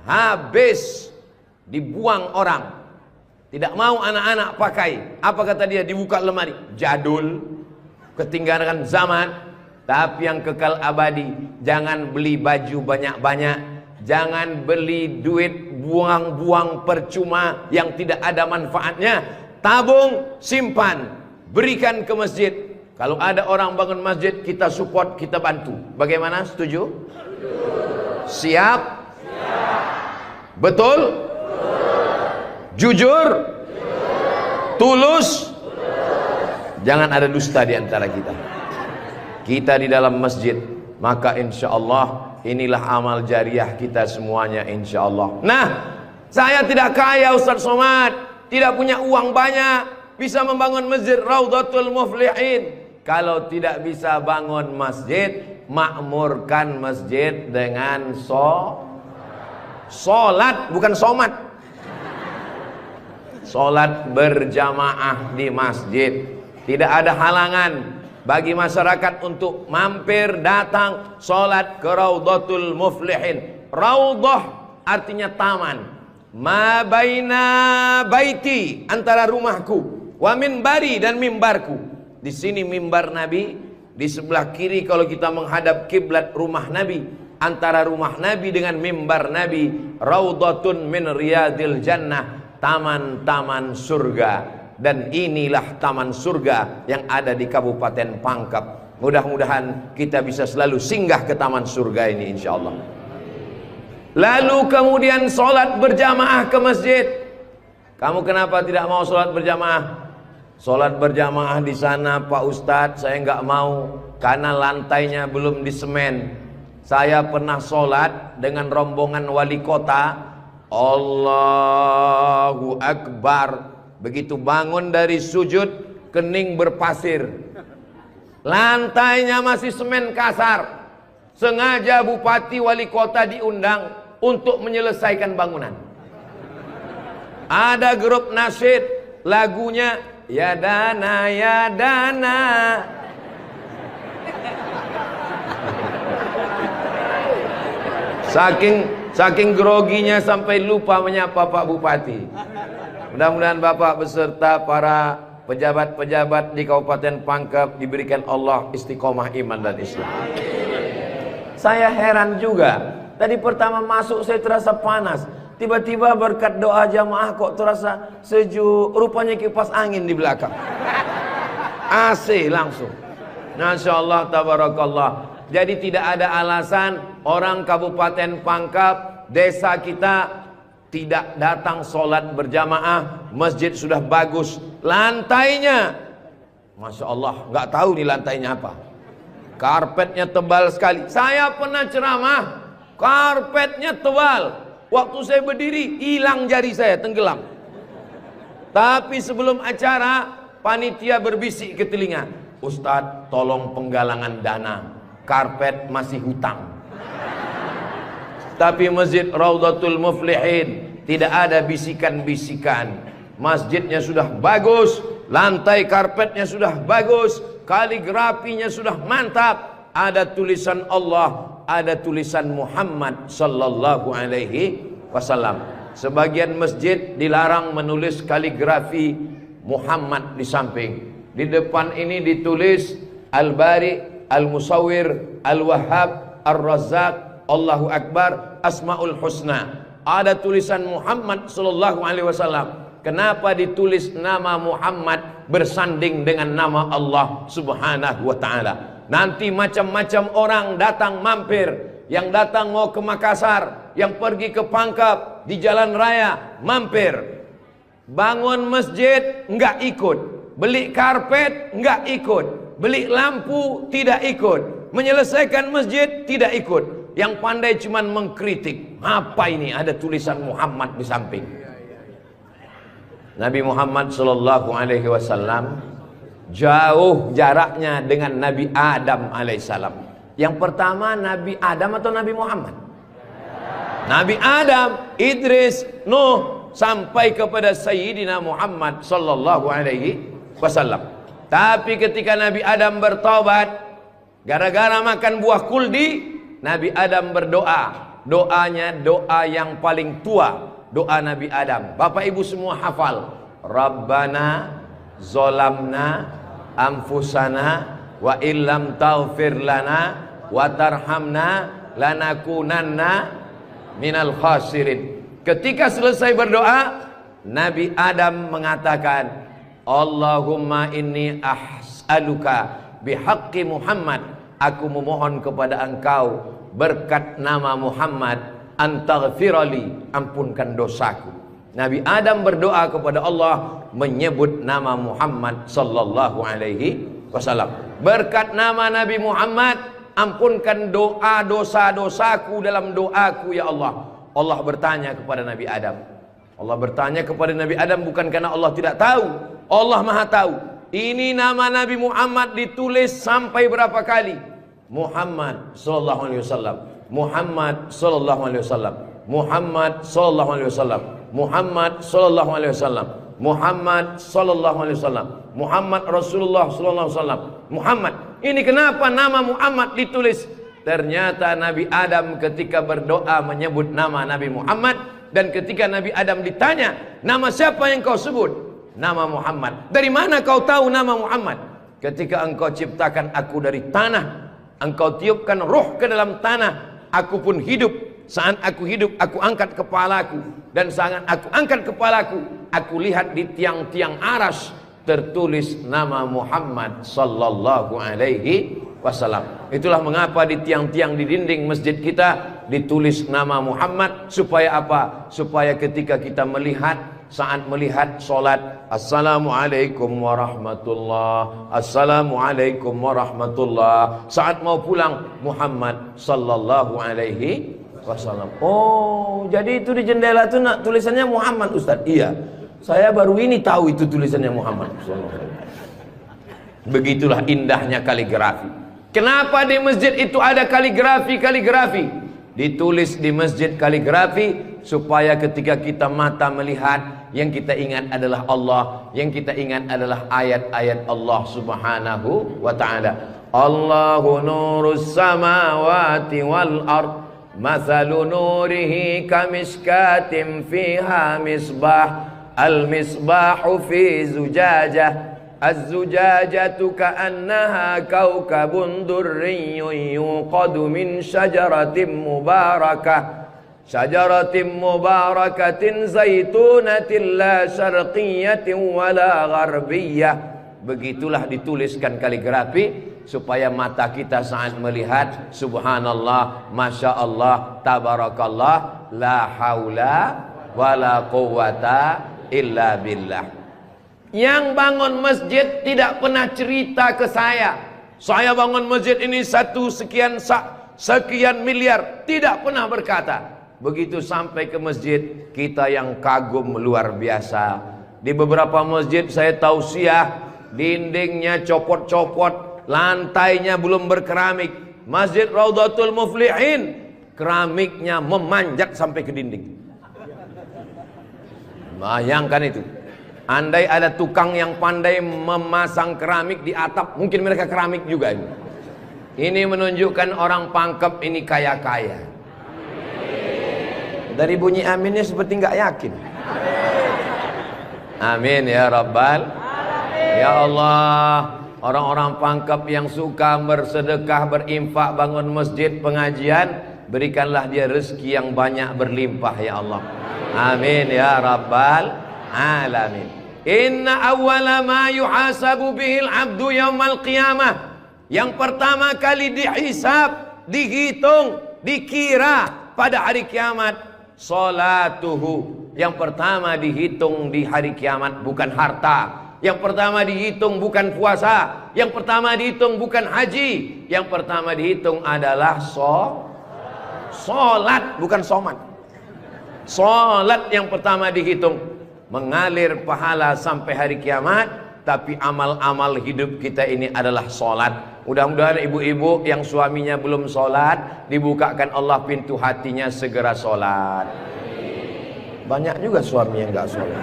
S1: habis, dibuang orang. Tidak mau anak-anak pakai. Apa kata dia? Dibuka lemari, jadul, ketinggalan zaman. Tapi yang kekal abadi, jangan beli baju banyak-banyak, jangan beli duit buang-buang percuma yang tidak ada manfaatnya. Tabung, simpan, berikan ke masjid. Kalau ada orang bangun masjid, kita support, kita bantu. Bagaimana? Setuju? Siap? Betul? Jujur? Tulus? Jangan ada dusta di antara kita. Kita di dalam masjid, maka insya Allah inilah amal jariah kita semuanya insya Allah. Nah, Saya tidak kaya Ustaz Somad, tidak punya uang banyak, bisa membangun masjid Raudhatul Muflihin. Kalau tidak bisa bangun masjid, makmurkan masjid dengan sholat, bukan somat. Sholat berjamaah di masjid. Tidak ada halangan bagi masyarakat untuk mampir datang sholat ke Raudhatul Muflihin. Raudhah artinya taman. Ma baina baiti, antara rumahku, wa minbari, dan mimbarku. Di sini mimbar Nabi, di sebelah kiri kalau kita menghadap kiblat rumah Nabi. Antara rumah Nabi dengan mimbar Nabi, raudhatun min riyadil jannah, taman-taman surga. Dan inilah taman surga yang ada di Kabupaten Pangkep. Mudah-mudahan kita bisa selalu singgah ke taman surga ini insyaallah. Lalu kemudian sholat berjamaah ke masjid. Kamu kenapa tidak mau sholat berjamaah? Sholat berjamaah di sana Pak Ustadz, saya nggak mau karena lantainya belum disemen. Saya pernah sholat dengan rombongan wali kota. Allahu Akbar. Begitu bangun dari sujud, kening berpasir. Lantainya masih semen kasar. Sengaja bupati wali kota diundang untuk menyelesaikan bangunan. Ada grup nasyid, lagunya ya dana ya dana. Saking groginya sampai lupa menyapa Pak Bupati. Mudah-mudahan Bapak beserta para pejabat-pejabat di Kabupaten Pangkep diberikan Allah istiqomah iman dan Islam. Saya heran juga. Tadi pertama masuk saya terasa panas. Tiba-tiba berkat doa jamaah kok terasa sejuk. Rupanya kipas angin di belakang. AC langsung. Masya Allah, tabarakallah. Jadi tidak ada alasan orang Kabupaten Pangkep, desa kita tidak datang sholat berjamaah. Masjid sudah bagus. Lantainya, Masya Allah, nggak tahu nih lantainya apa. Karpetnya tebal sekali. Saya pernah ceramah, karpetnya tebal. Waktu saya berdiri, hilang jari saya, tenggelam. Tapi sebelum acara, panitia berbisik ke telinga, Ustadz, tolong penggalangan dana. Karpet masih hutang. Tapi masjid Raudhatul Muflihin tidak ada bisikan-bisikan. Masjidnya sudah bagus, lantai karpetnya sudah bagus, kaligrafinya sudah mantap. Ada tulisan Allah, ada tulisan Muhammad sallallahu alaihi wasallam. Sebagian masjid dilarang menulis kaligrafi Muhammad di samping. Di depan ini ditulis Al-Bari, Al-Musawwir, Al-Wahhab, Ar-Razzaq, Allahu Akbar, Asmaul Husna. Ada tulisan Muhammad sallallahu alaihi wasallam. Kenapa ditulis nama Muhammad bersanding dengan nama Allah subhanahu wa ta'ala? Nanti macam-macam orang datang mampir. Yang datang mau ke Makassar, yang pergi ke Pangkep, di jalan raya mampir. Bangun masjid enggak ikut, beli karpet enggak ikut, beli lampu tidak ikut, menyelesaikan masjid tidak ikut. Yang pandai cuman mengkritik. Apa ini ada tulisan Muhammad di samping? Nabi Muhammad sallallahu alaihi wasallam jauh jaraknya dengan Nabi Adam alaihissalam. Yang pertama Nabi Adam atau Nabi Muhammad? Nabi Adam, Idris, Nuh, sampai kepada Sayyidina Muhammad sallallahu alaihi wasallam. Tapi ketika Nabi Adam bertobat gara-gara makan buah kuldi, Nabi Adam berdoa. Doanya doa yang paling tua, doa Nabi Adam. Bapak Ibu semua hafal. Rabbana zolamna anfusana wa illam taghfir lana wa tarhamna lanakunanna minal khasirin. Ketika selesai berdoa, Nabi Adam mengatakan, Allahumma inni as'aluka bihaqqi Muhammad, aku memohon kepada engkau berkat nama Muhammad, antaghfirali, ampunkan dosaku. Nabi Adam berdoa kepada Allah menyebut nama Muhammad sallallahu alaihi wasallam. Berkat nama Nabi Muhammad, ampunkan doa dosa-dosaku dalam doaku ya Allah. Allah bertanya kepada Nabi Adam, Allah bertanya kepada Nabi Adam bukan karena Allah tidak tahu. Allah Maha tahu. Ini nama Nabi Muhammad ditulis sampai berapa kali? Muhammad sallallahu alaihi wasallam. Muhammad sallallahu alaihi wasallam. Muhammad sallallahu alaihi wasallam. Muhammad sallallahu alaihi wasallam. Muhammad sallallahu alaihi wasallam. Muhammad Rasulullah sallallahu alaihi wasallam. Muhammad. Ini kenapa nama Muhammad ditulis? Ternyata Nabi Adam ketika berdoa menyebut nama Nabi Muhammad, dan ketika Nabi Adam ditanya, nama siapa yang kau sebut? Nama Muhammad. Dari mana kau tahu nama Muhammad? Ketika engkau ciptakan aku dari tanah, engkau tiupkan roh ke dalam tanah, aku pun hidup. Saat aku hidup, aku angkat kepalaku, dan saat aku angkat kepalaku, aku lihat di tiang-tiang aras tertulis nama Muhammad sallallahu alaihi wasallam. Itulah mengapa di tiang-tiang di dinding masjid kita ditulis nama Muhammad. Supaya apa? Supaya ketika kita melihat, saat melihat solat, assalamualaikum warahmatullah, assalamualaikum warahmatullah. Saat mau pulang, Muhammad sallallahu alaihi wasallam. Oh, jadi itu di jendela itu tulisannya Muhammad, Ustaz? Iya, saya baru ini tahu itu tulisannya Muhammad sallallahu alaihi wasallam. Begitulah indahnya kaligrafi. Kenapa di masjid itu ada kaligrafi? Ditulis di masjid kaligrafi supaya ketika kita mata melihat, yang kita ingat adalah Allah, yang kita ingat adalah ayat-ayat Allah subhanahu wa ta'ala. Allahu nurus samawati wal ard, mathalu nurihi kamishkatin fiha misbah, al misbahu fi zujajah, الزجاجة كأنها كوكب دري يوقد من شجرة مباركة زيتونة لا شرقية ولا غربية. Begitulah dituliskan kaligrafi supaya mata kita saat melihat, subhanallah, masya Allah, tabarakallah, la haula wala quwata illa billah. Yang bangun masjid tidak pernah cerita ke saya bangun masjid ini sekian miliar. Tidak pernah berkata. Begitu sampai ke masjid, kita yang kagum luar biasa. Di beberapa masjid saya tausiah, dindingnya copot-copot, lantainya belum berkeramik. Masjid Raudhatul Muflihin, keramiknya memanjat sampai ke dinding. Bayangkan itu. Andai ada tukang yang pandai memasang keramik di atap, mungkin mereka keramik juga ini. Ini menunjukkan orang Pangkep ini kaya-kaya. Dari bunyi aminnya seperti nggak yakin. Amin ya Rabbal. Ya Allah, orang-orang Pangkep yang suka bersedekah, berinfak, bangun masjid, pengajian, berikanlah dia rezeki yang banyak berlimpah ya Allah. Amin ya Rabbal alamin. Inna awwala ma yuhasabu bihil abdu yaumal qiyamah. Yang pertama kali dihisab, dihitung, dikira pada hari kiamat, salatuhu. Yang pertama dihitung di hari kiamat bukan harta. Yang pertama dihitung bukan puasa. Yang pertama dihitung bukan haji. Yang pertama dihitung adalah solat, bukan somat. Solat yang pertama dihitung. Mengalir pahala sampai hari kiamat. Tapi amal-amal hidup kita ini adalah solat. Mudah-mudahan ibu-ibu yang suaminya belum solat, dibukakan Allah pintu hatinya segera solat. Banyak juga suami yang gak solat.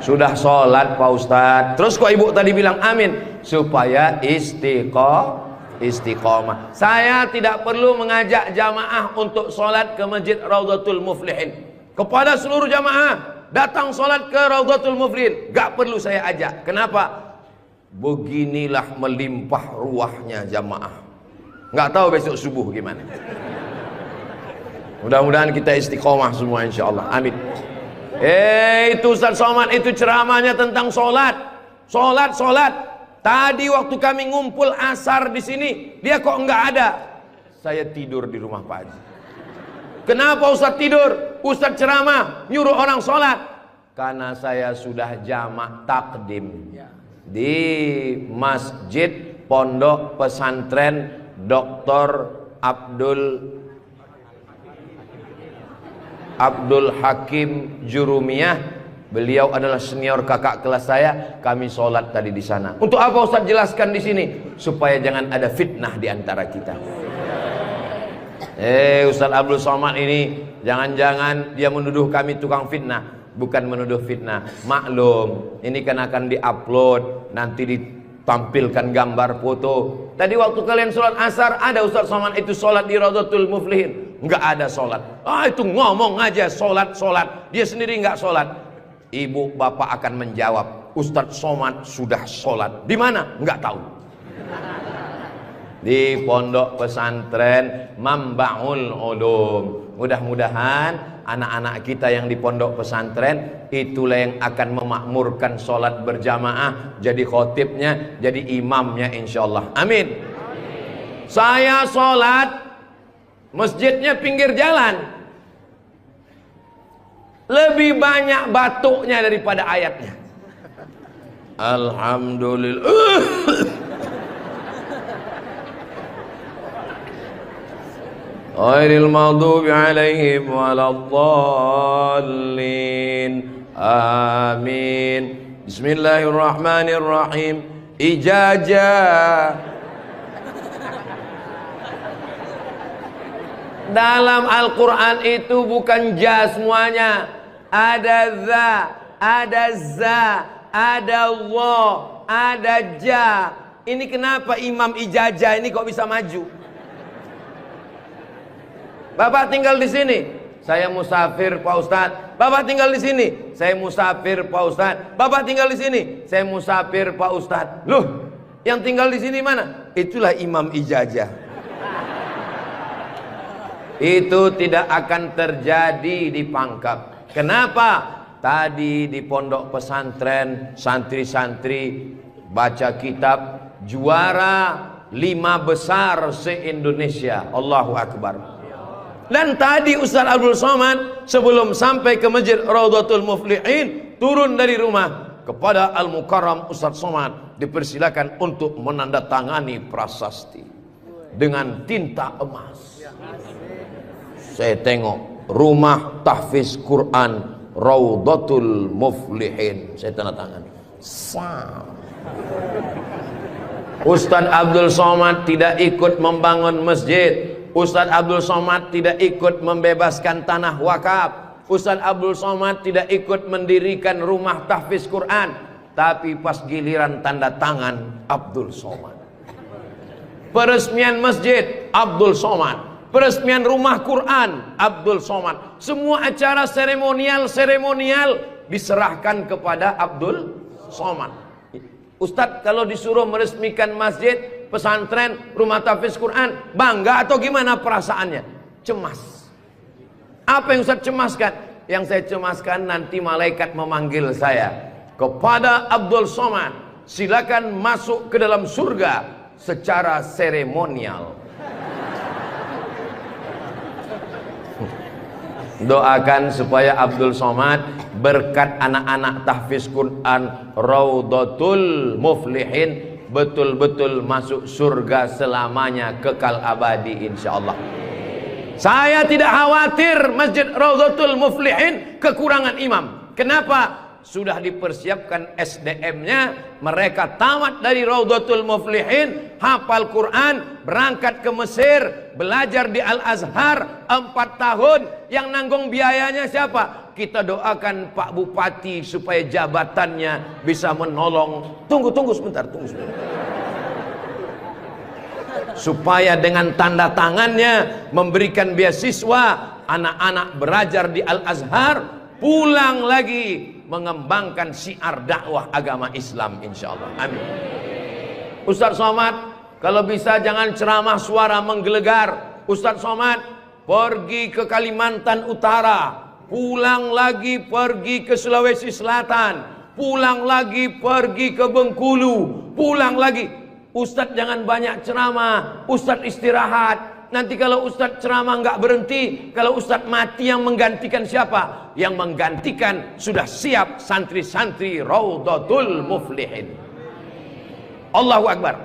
S1: Sudah solat Pak Ustadz, terus kok ibu tadi bilang amin? Supaya istiqomah. Saya tidak perlu mengajak jamaah untuk solat ke Masjid Raudhatul Muflihin. Kepada seluruh jamaah, datang sholat ke Raudhatul Muflihin, gak perlu saya ajak. Kenapa? Beginilah melimpah ruahnya jamaah. Gak tahu besok subuh gimana. Mudah-mudahan kita istiqomah semua insyaallah. Amin. Itu Ustaz Somad itu ceramahnya tentang sholat. Sholat. Tadi waktu kami ngumpul asar di sini, dia kok nggak ada. Saya tidur di rumah Pak Haji. Kenapa Ustaz tidur? Ustaz ceramah, nyuruh orang sholat. Karena saya sudah jamak takdim di Masjid Pondok Pesantren Dr. Abdul Abdul Hakim Jurumiyah. Beliau adalah senior kakak kelas saya. Kami sholat tadi di sana. Untuk apa Ustaz jelaskan di sini? Supaya jangan ada fitnah di antara kita. Ustaz Abdul Somad ini jangan-jangan dia menuduh kami tukang fitnah. Bukan menuduh fitnah. Maklum, ini kan akan diupload, nanti ditampilkan gambar foto. Tadi waktu kalian sholat asar, ada Ustaz Somad itu sholat di Raudhatul Muflihin. Enggak ada sholat. Itu ngomong aja sholat. Dia sendiri enggak sholat. Ibu bapak akan menjawab, Ustaz Somad sudah sholat. Di mana? Enggak tahu. Di pondok pesantren Mambaul Ulum. Mudah-mudahan anak-anak kita yang di pondok pesantren itulah yang akan memakmurkan sholat berjamaah, jadi khotibnya, jadi imamnya insyaallah. Amin. Saya sholat, masjidnya pinggir jalan, lebih banyak batuknya daripada ayatnya. Alhamdulillah. Ghairil maghdubi alaihim waladdallin. Amin. Bismillahirrahmanirrahim. Ijazah. Dalam Al-Quran itu bukan ja semuanya. Ada za, ada za, ada wa, ada ja. Ini kenapa Imam Ijazah ini kok bisa maju? Bapak tinggal di sini, saya musafir Pak Ustadz. Bapak tinggal di sini, saya musafir Pak Ustadz. Bapak tinggal di sini, saya musafir Pak Ustadz. Loh, yang tinggal di sini mana? Itulah Imam Ijazah. Itu tidak akan terjadi di Pangkep. Kenapa? Tadi di pondok pesantren santri-santri baca kitab juara 5 besar se-Indonesia. Allahu Akbar. Dan tadi Ustaz Abdul Somad sebelum sampai ke Masjid Raudhatul Muflihin turun dari rumah kepada Al-Mukarram Ustaz Somad dipersilakan untuk menandatangani prasasti dengan tinta emas. Saya tengok rumah tahfiz Quran Raudhatul Muflihin, saya tanda tangan. Ustaz Abdul Somad tidak ikut membangun masjid. Ustaz Abdul Somad tidak ikut membebaskan tanah wakaf. Ustaz Abdul Somad tidak ikut mendirikan rumah tahfiz Quran. Tapi pas giliran tanda tangan Abdul Somad. Peresmian masjid Abdul Somad. Peresmian rumah Quran Abdul Somad. Semua acara seremonial diserahkan kepada Abdul Somad. Ustaz kalau disuruh meresmikan masjid, pesantren, rumah tahfiz Quran, bangga atau gimana perasaannya? Cemas. Apa yang Ustaz cemaskan? Yang saya cemaskan nanti malaikat memanggil saya. Kepada Abdul Somad, silakan masuk ke dalam surga secara seremonial. Doakan supaya Abdul Somad berkat anak-anak tahfiz Quran Raudhatul Muflihin betul-betul masuk surga selamanya, kekal abadi insyaallah. Saya tidak khawatir Masjid Raudhatul Muflihin kekurangan imam. Kenapa? Sudah dipersiapkan SDM-nya. Mereka tamat dari Raudhatul Muflihin, hafal Quran, berangkat ke Mesir, belajar di Al-Azhar 4 tahun. Yang nanggung biayanya siapa? Kita doakan Pak Bupati supaya jabatannya bisa menolong. Tunggu sebentar. Supaya dengan tanda tangannya memberikan beasiswa, anak-anak belajar di Al-Azhar, pulang lagi mengembangkan syiar dakwah agama Islam insyaallah. Amin. Ustaz Somad, kalau bisa jangan ceramah suara menggelegar. Ustaz Somad pergi ke Kalimantan Utara, pulang lagi pergi ke Sulawesi Selatan, pulang lagi pergi ke Bengkulu, pulang lagi. Ustaz jangan banyak ceramah, Ustaz istirahat. Nanti kalau Ustaz ceramah nggak berhenti, kalau Ustaz mati yang menggantikan siapa? Yang menggantikan sudah siap santri-santri Raudhatul Muflihin. Allahu Akbar.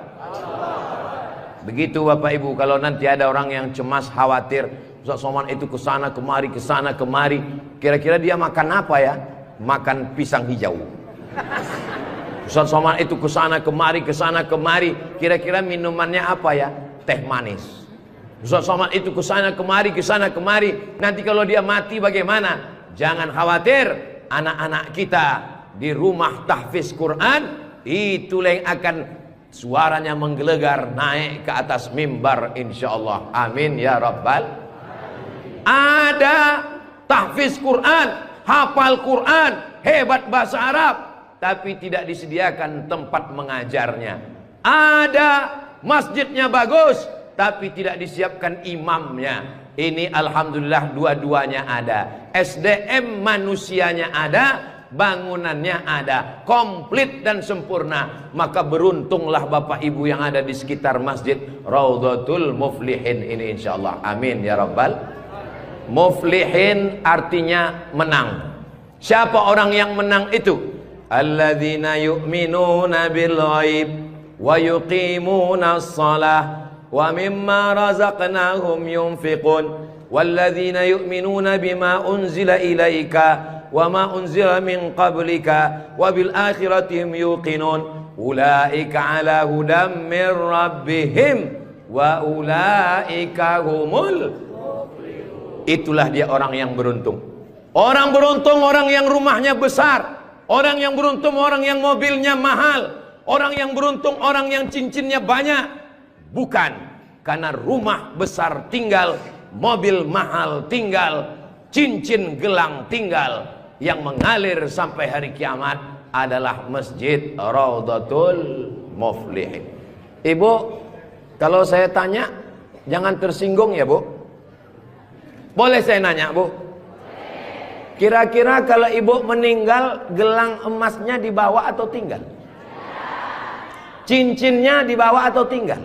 S1: Begitu Bapak Ibu, kalau nanti ada orang yang cemas khawatir, Ustaz Somad itu kesana kemari. Kira-kira dia makan apa ya? Makan pisang hijau. Ustaz Somad itu kesana kemari. Kira-kira minumannya apa ya? Teh manis. Ustaz Somad itu kesana kemari. Nanti kalau dia mati bagaimana? Jangan khawatir, anak-anak kita di rumah tahfiz Quran itulah yang akan suaranya menggelegar naik ke atas mimbar insyaallah. Amin ya rabbal. Ada tahfiz Quran, hafal Quran, hebat bahasa Arab, tapi tidak disediakan tempat mengajarnya. Ada masjidnya bagus, tapi tidak disiapkan imamnya. Ini alhamdulillah dua-duanya ada. SDM manusianya ada, bangunannya ada, komplit dan sempurna. Maka beruntunglah Bapak Ibu yang ada di sekitar Masjid Raudhatul Muflihin ini insyaallah. Amin ya rabbal. Muflihin artinya menang. Siapa orang yang menang itu? Alladzina yu'minuna bil ghaib wa yuqimuna shalah wa mimma razaqnahum yunfiqun walladzina yu'minuna bima unzila ilaika wa ma unzila min qablika wa bil akhirati hum yuqinun ulaika ala hudam min rabbihim wa ulaika humul. Itulah dia orang yang beruntung. Orang beruntung orang yang rumahnya besar, orang yang beruntung orang yang mobilnya mahal, orang yang beruntung orang yang cincinnya banyak. Bukan karena rumah besar tinggal, mobil mahal tinggal, cincin gelang tinggal. Yang mengalir sampai hari kiamat adalah Masjid Raudhatul Muflihin. Ibu, kalau saya tanya jangan tersinggung ya Bu. Boleh saya nanya Bu? Kira-kira kalau ibu meninggal, gelang emasnya dibawa atau tinggal? Cincinnya dibawa atau tinggal?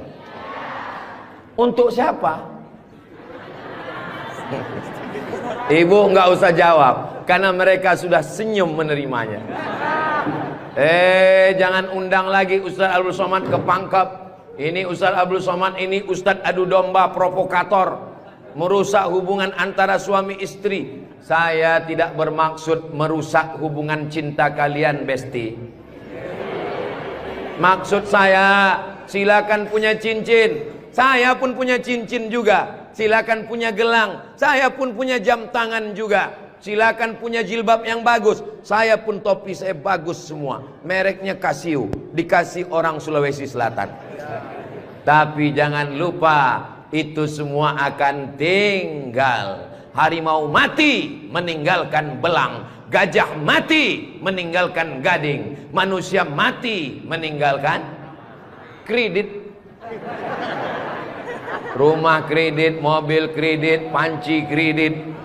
S1: Untuk siapa? Ibu nggak usah jawab, karena mereka sudah senyum menerimanya. Jangan undang lagi Ustaz Abdul Somad ke Pangkep. Ini Ustaz Abdul Somad ini Ustaz adu domba provokator, merusak hubungan antara suami istri. Saya tidak bermaksud merusak hubungan cinta kalian, Besti. Maksud saya, silakan punya cincin. Saya pun punya cincin juga. Silakan punya gelang. Saya pun punya jam tangan juga. Silakan punya jilbab yang bagus. Saya pun topi saya bagus semua. Mereknya Casio, dikasih orang Sulawesi Selatan. Tapi jangan lupa, itu semua akan tinggal. Harimau mati meninggalkan belang, gajah mati meninggalkan gading, manusia mati meninggalkan kredit. Rumah kredit, mobil kredit, panci kredit.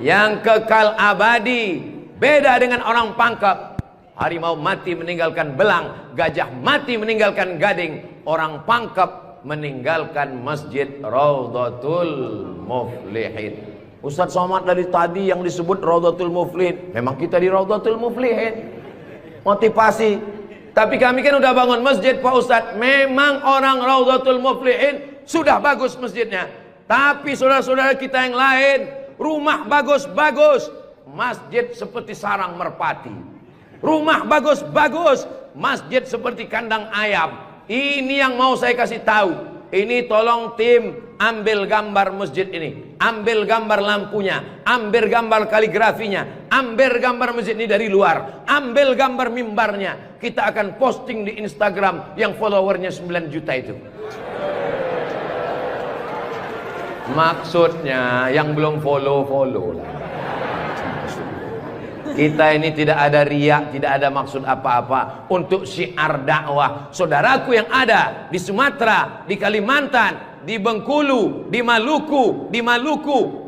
S1: Yang kekal abadi beda dengan orang Pangkep. Harimau mati meninggalkan belang, gajah mati meninggalkan gading, orang Pangkep meninggalkan Masjid Raudhatul Muflihin. Ustaz Somad dari tadi yang disebut Raudhatul Muflihin, memang kita di Raudhatul Muflihin. Motivasi. Tapi kami kan udah bangun masjid Pak Ustadz. Memang orang Raudhatul Muflihin sudah bagus masjidnya. Tapi saudara-saudara kita yang lain, rumah bagus-bagus, masjid seperti sarang merpati. Rumah bagus-bagus, masjid seperti kandang ayam. Ini yang mau saya kasih tahu. Ini tolong tim ambil gambar masjid ini, ambil gambar lampunya, ambil gambar kaligrafinya, ambil gambar masjid ini dari luar, ambil gambar mimbarnya. Kita akan posting di Instagram yang followernya 9 juta itu. Maksudnya yang belum follow lah. Kita ini tidak ada riak, tidak ada maksud apa-apa. Untuk syiar dakwah saudaraku yang ada di Sumatera, di Kalimantan, di Bengkulu, di Maluku,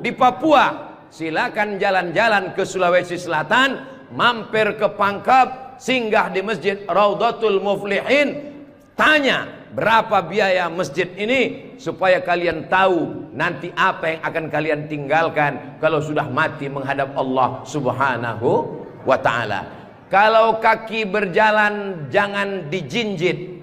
S1: di Papua, silakan jalan-jalan ke Sulawesi Selatan, mampir ke Pangkep, singgah di Masjid Raudhatul Muflihin, tanya berapa biaya masjid ini, supaya kalian tahu nanti apa yang akan kalian tinggalkan kalau sudah mati menghadap Allah Subhanahu wa ta'ala. Kalau kaki berjalan jangan dijinjit.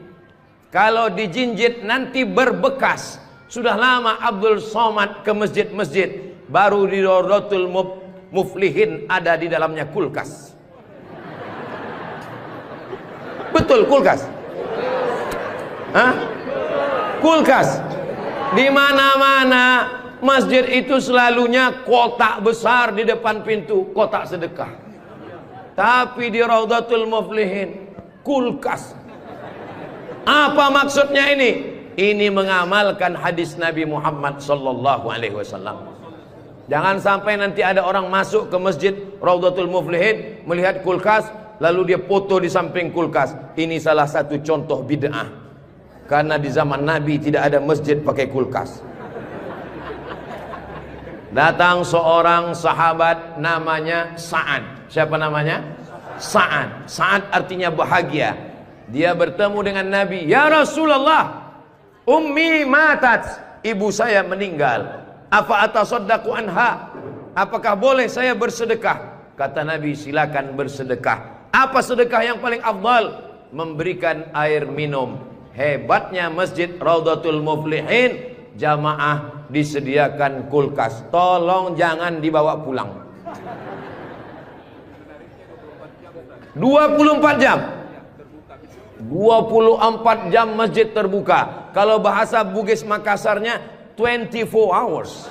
S1: Kalau dijinjit nanti berbekas. Sudah lama Abdul Somad ke masjid-masjid, baru di Rawdatul Muflihin ada di dalamnya kulkas. Betul, kulkas. Hah? Kulkas. Di mana-mana masjid itu selalunya kotak besar di depan pintu, kotak sedekah. Tapi di Rawdatul Muflihin kulkas. Apa maksudnya ini? Ini mengamalkan hadis Nabi Muhammad sallallahu alaihi wasallam. Jangan sampai nanti ada orang masuk ke masjid Rawdatul Muflihin melihat kulkas, lalu dia foto di samping kulkas. Ini salah satu contoh bid'ah. Karena di zaman Nabi tidak ada masjid pakai kulkas. Datang seorang sahabat namanya Sa'ad. Siapa namanya? Sa'ad. Sa'ad artinya bahagia. Dia bertemu dengan Nabi. Ya Rasulullah, ummi matat, ibu saya meninggal. Apa atasaddaqu anha? Apakah boleh saya bersedekah? Kata Nabi, silakan bersedekah. Apa sedekah yang paling afdal? Memberikan air minum. Hebatnya masjid Rawdatul Muflihin, jamaah disediakan kulkas. Tolong jangan dibawa pulang. 24 jam. 24 jam masjid terbuka. Kalau bahasa Bugis Makassarnya 24 hours.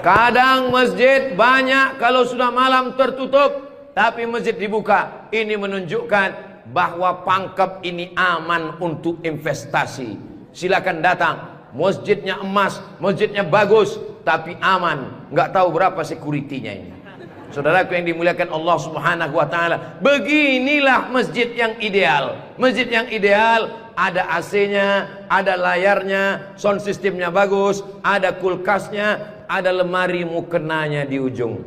S1: Kadang masjid banyak, kalau sudah malam tertutup, tapi masjid dibuka. Ini menunjukkan bahwa Pangkep ini aman untuk investasi. Silakan datang. Masjidnya emas, masjidnya bagus, tapi aman. Nggak tahu berapa security-nya ini. Saudaraku yang dimuliakan Allah Subhanahu wa taala, beginilah masjid yang ideal. Masjid yang ideal ada AC-nya, ada layarnya, sound systemnya bagus, ada kulkasnya, ada lemari mukenanya di ujung.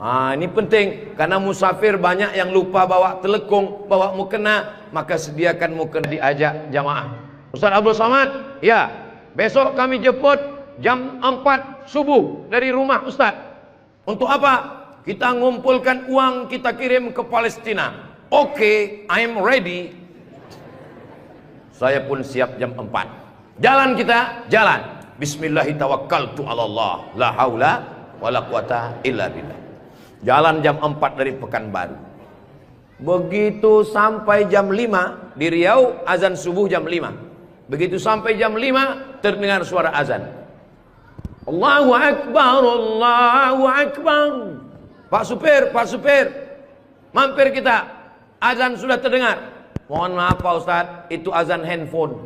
S1: Ini penting karena musafir banyak yang lupa bawa telekung, bawa mukena, maka sediakan mukena. Diajak jamaah. Ustaz Abdul Somad, ya, besok kami jemput jam 4 subuh dari rumah Ustaz. Untuk apa? Kita ngumpulkan uang, kita kirim ke Palestina. Oke, I'm ready. Saya pun siap jam 4. Jalan kita, jalan. Bismillahirrahmanirrahim. La haula wala quwata illa billah. Jalan jam 4 dari Pekanbaru. Begitu sampai jam 5 di Riau, azan subuh jam 5. Begitu sampai jam 5 terdengar suara azan. Allahu Akbar, Allahu Akbar. Pak supir, mampir kita. Azan sudah terdengar. Mohon maaf Pak Ustadz, itu azan handphone.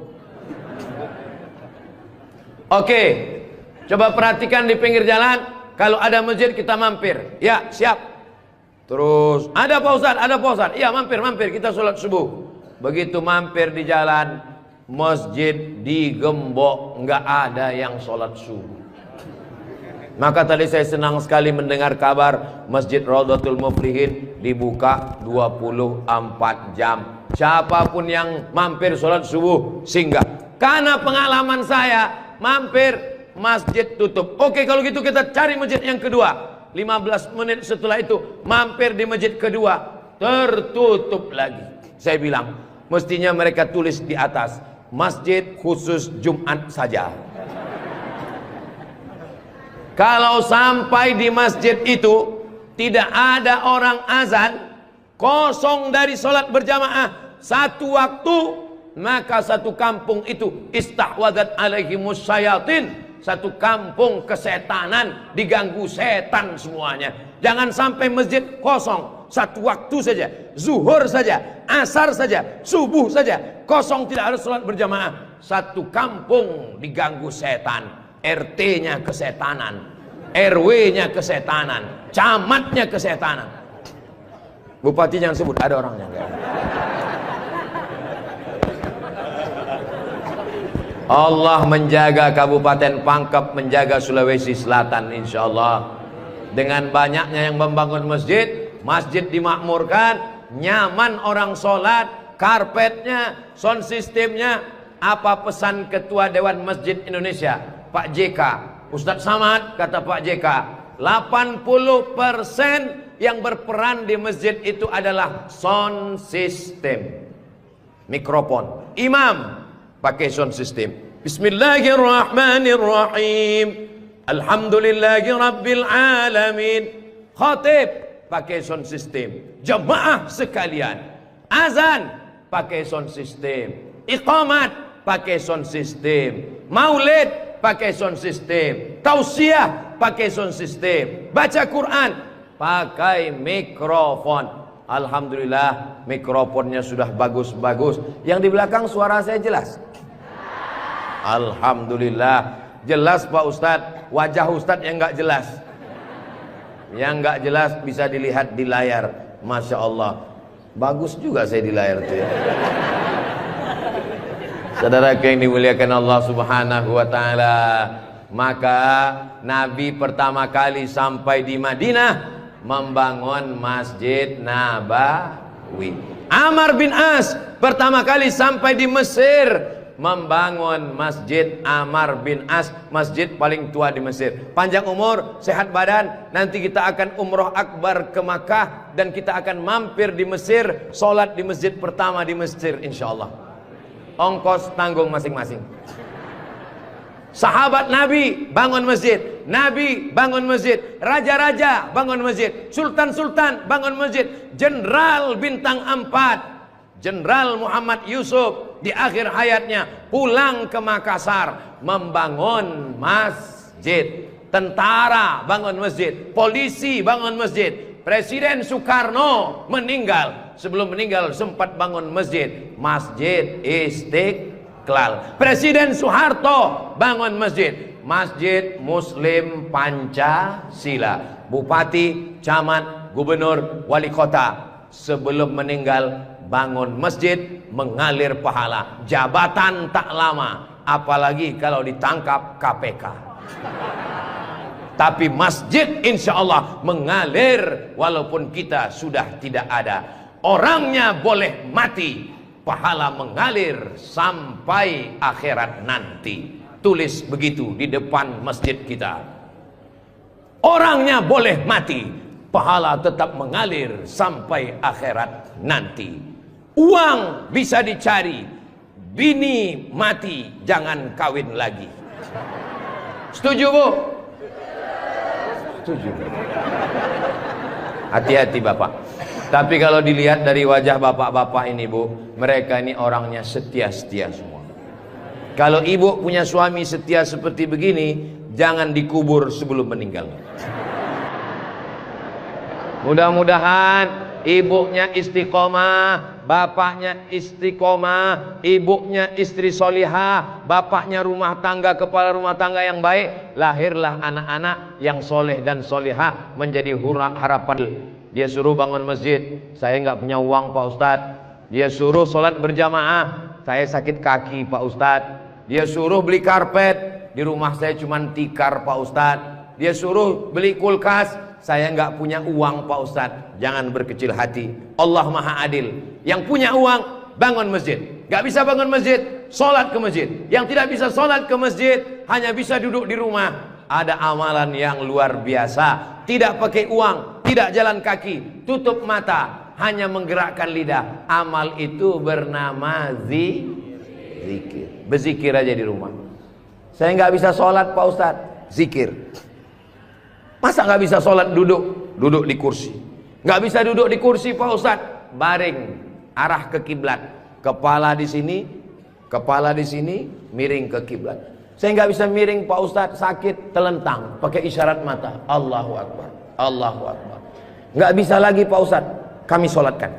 S1: Oke, coba perhatikan di pinggir jalan. Kalau ada masjid kita mampir. Ya, siap. Terus, ada Pak Ustadz, ada Pak Ustadz. Iya, mampir, kita sholat subuh. Begitu mampir di jalan, masjid digembok, nggak ada yang sholat subuh. Maka tadi saya senang sekali mendengar kabar Masjid Rawdatul Muflihin dibuka 24 jam. Siapapun yang mampir sholat subuh singgah. Karena pengalaman saya, mampir masjid tutup. Oke, kalau gitu kita cari masjid yang kedua. 15 menit setelah itu mampir di masjid kedua, tertutup lagi. Saya bilang, mestinya mereka tulis di atas, masjid khusus Jumat saja. Kalau sampai di masjid itu tidak ada orang azan, kosong dari sholat berjamaah satu waktu, maka satu kampung itu istahwadat alaihimus syayatin, satu kampung kesetanan, diganggu setan semuanya. Jangan sampai masjid kosong satu waktu saja, zuhur saja, asar saja, subuh saja, kosong tidak ada sholat berjamaah. Satu kampung diganggu setan. RT-nya kesetanan, RW-nya kesetanan, camatnya kesetanan. Bupati jangan sebut, ada orangnya enggak. Allah menjaga Kabupaten Pangkep, menjaga Sulawesi Selatan insyaallah. Dengan banyaknya yang membangun masjid, masjid dimakmurkan, nyaman orang sholat, karpetnya, sound systemnya. Apa pesan Ketua Dewan Masjid Indonesia, Pak JK? Ustadz Samad, kata Pak JK, 80% yang berperan di masjid itu adalah sound system, mikrofon. Imam pakai sound system, Bismillahirrahmanirrahim. Alhamdulillahi rabbil alamin. Khatib pakai sound system. Jamaah sekalian, azan pakai sound system. Iqamat pakai sound system. Maulid pakai sound system. Tausiah pakai sound system. Baca Quran pakai mikrofon. Alhamdulillah mikrofonnya sudah bagus-bagus. Yang di belakang suara saya jelas? Alhamdulillah jelas Pak Ustadz. Wajah Ustadz yang nggak jelas. Yang nggak jelas bisa dilihat di layar. Masya Allah, bagus juga saya di layar tuh ya. Saudara yang dimuliakan Allah Subhanahu wa Ta'ala, maka Nabi pertama kali sampai di Madinah membangun Masjid Nabawi. Amr bin As pertama kali sampai di Mesir membangun Masjid Amr bin As, masjid paling tua di Mesir. Panjang umur, sehat badan, nanti kita akan umroh akbar ke Makkah dan kita akan mampir di Mesir, sholat di masjid pertama di Mesir insyaallah. Ongkos tanggung masing-masing. Sahabat Nabi bangun masjid, Nabi bangun masjid, raja-raja bangun masjid, sultan-sultan bangun masjid, jenderal bintang 4, Jenderal Muhammad Yusuf di akhir hayatnya pulang ke Makassar membangun masjid. Tentara bangun masjid, polisi bangun masjid. Presiden Soekarno meninggal, sebelum meninggal sempat bangun masjid, Masjid Istiqlal. Presiden Soeharto bangun masjid, Masjid Muslim Pancasila. Bupati, camat, gubernur, wali kota sebelum meninggal bangun masjid, mengalir pahala. Jabatan tak lama, apalagi kalau ditangkap KPK. Tapi masjid insya Allah mengalir walaupun kita sudah tidak ada. Orangnya boleh mati, pahala mengalir sampai akhirat nanti. Tulis begitu di depan masjid kita. Orangnya boleh mati, pahala tetap mengalir sampai akhirat nanti. Uang bisa dicari, bini mati jangan kawin lagi. Setuju Bu? Setuju. Hati-hati Bapak. Tapi kalau dilihat dari wajah bapak-bapak ini Bu, mereka ini orangnya setia-setia semua. Kalau ibu punya suami setia seperti begini, jangan dikubur sebelum meninggal. Mudah-mudahan ibunya istiqomah, bapaknya istiqomah, ibunya istri solihah, bapaknya rumah tangga, kepala rumah tangga yang baik. Lahirlah anak-anak yang soleh dan solihah menjadi harapan. Dia suruh bangun masjid, saya nggak punya uang Pak Ustadz. Dia suruh sholat berjamaah, saya sakit kaki Pak Ustadz. Dia suruh beli karpet, di rumah saya cuma tikar Pak Ustadz. Dia suruh beli kulkas, saya nggak punya uang Pak Ustadz. Jangan berkecil hati, Allah Maha Adil. Yang punya uang bangun masjid, nggak bisa bangun masjid, sholat ke masjid. Yang tidak bisa sholat ke masjid, hanya bisa duduk di rumah. Ada amalan yang luar biasa, tidak pakai uang, tidak jalan kaki, tutup mata, hanya menggerakkan lidah. Amal itu bernama zikir. Berzikir aja di rumah. Saya nggak bisa sholat Pak Ustadz, zikir. Masa nggak bisa sholat duduk? Duduk di kursi. Nggak bisa duduk di kursi Pak Ustadz, baring, arah ke kiblat. Kepala di sini, miring ke kiblat. Saya nggak bisa miring Pak Ustadz, sakit, telentang, pakai isyarat mata. Allahu Akbar, Allahu Akbar. Nggak bisa lagi Pak Ustadz, kami sholatkan.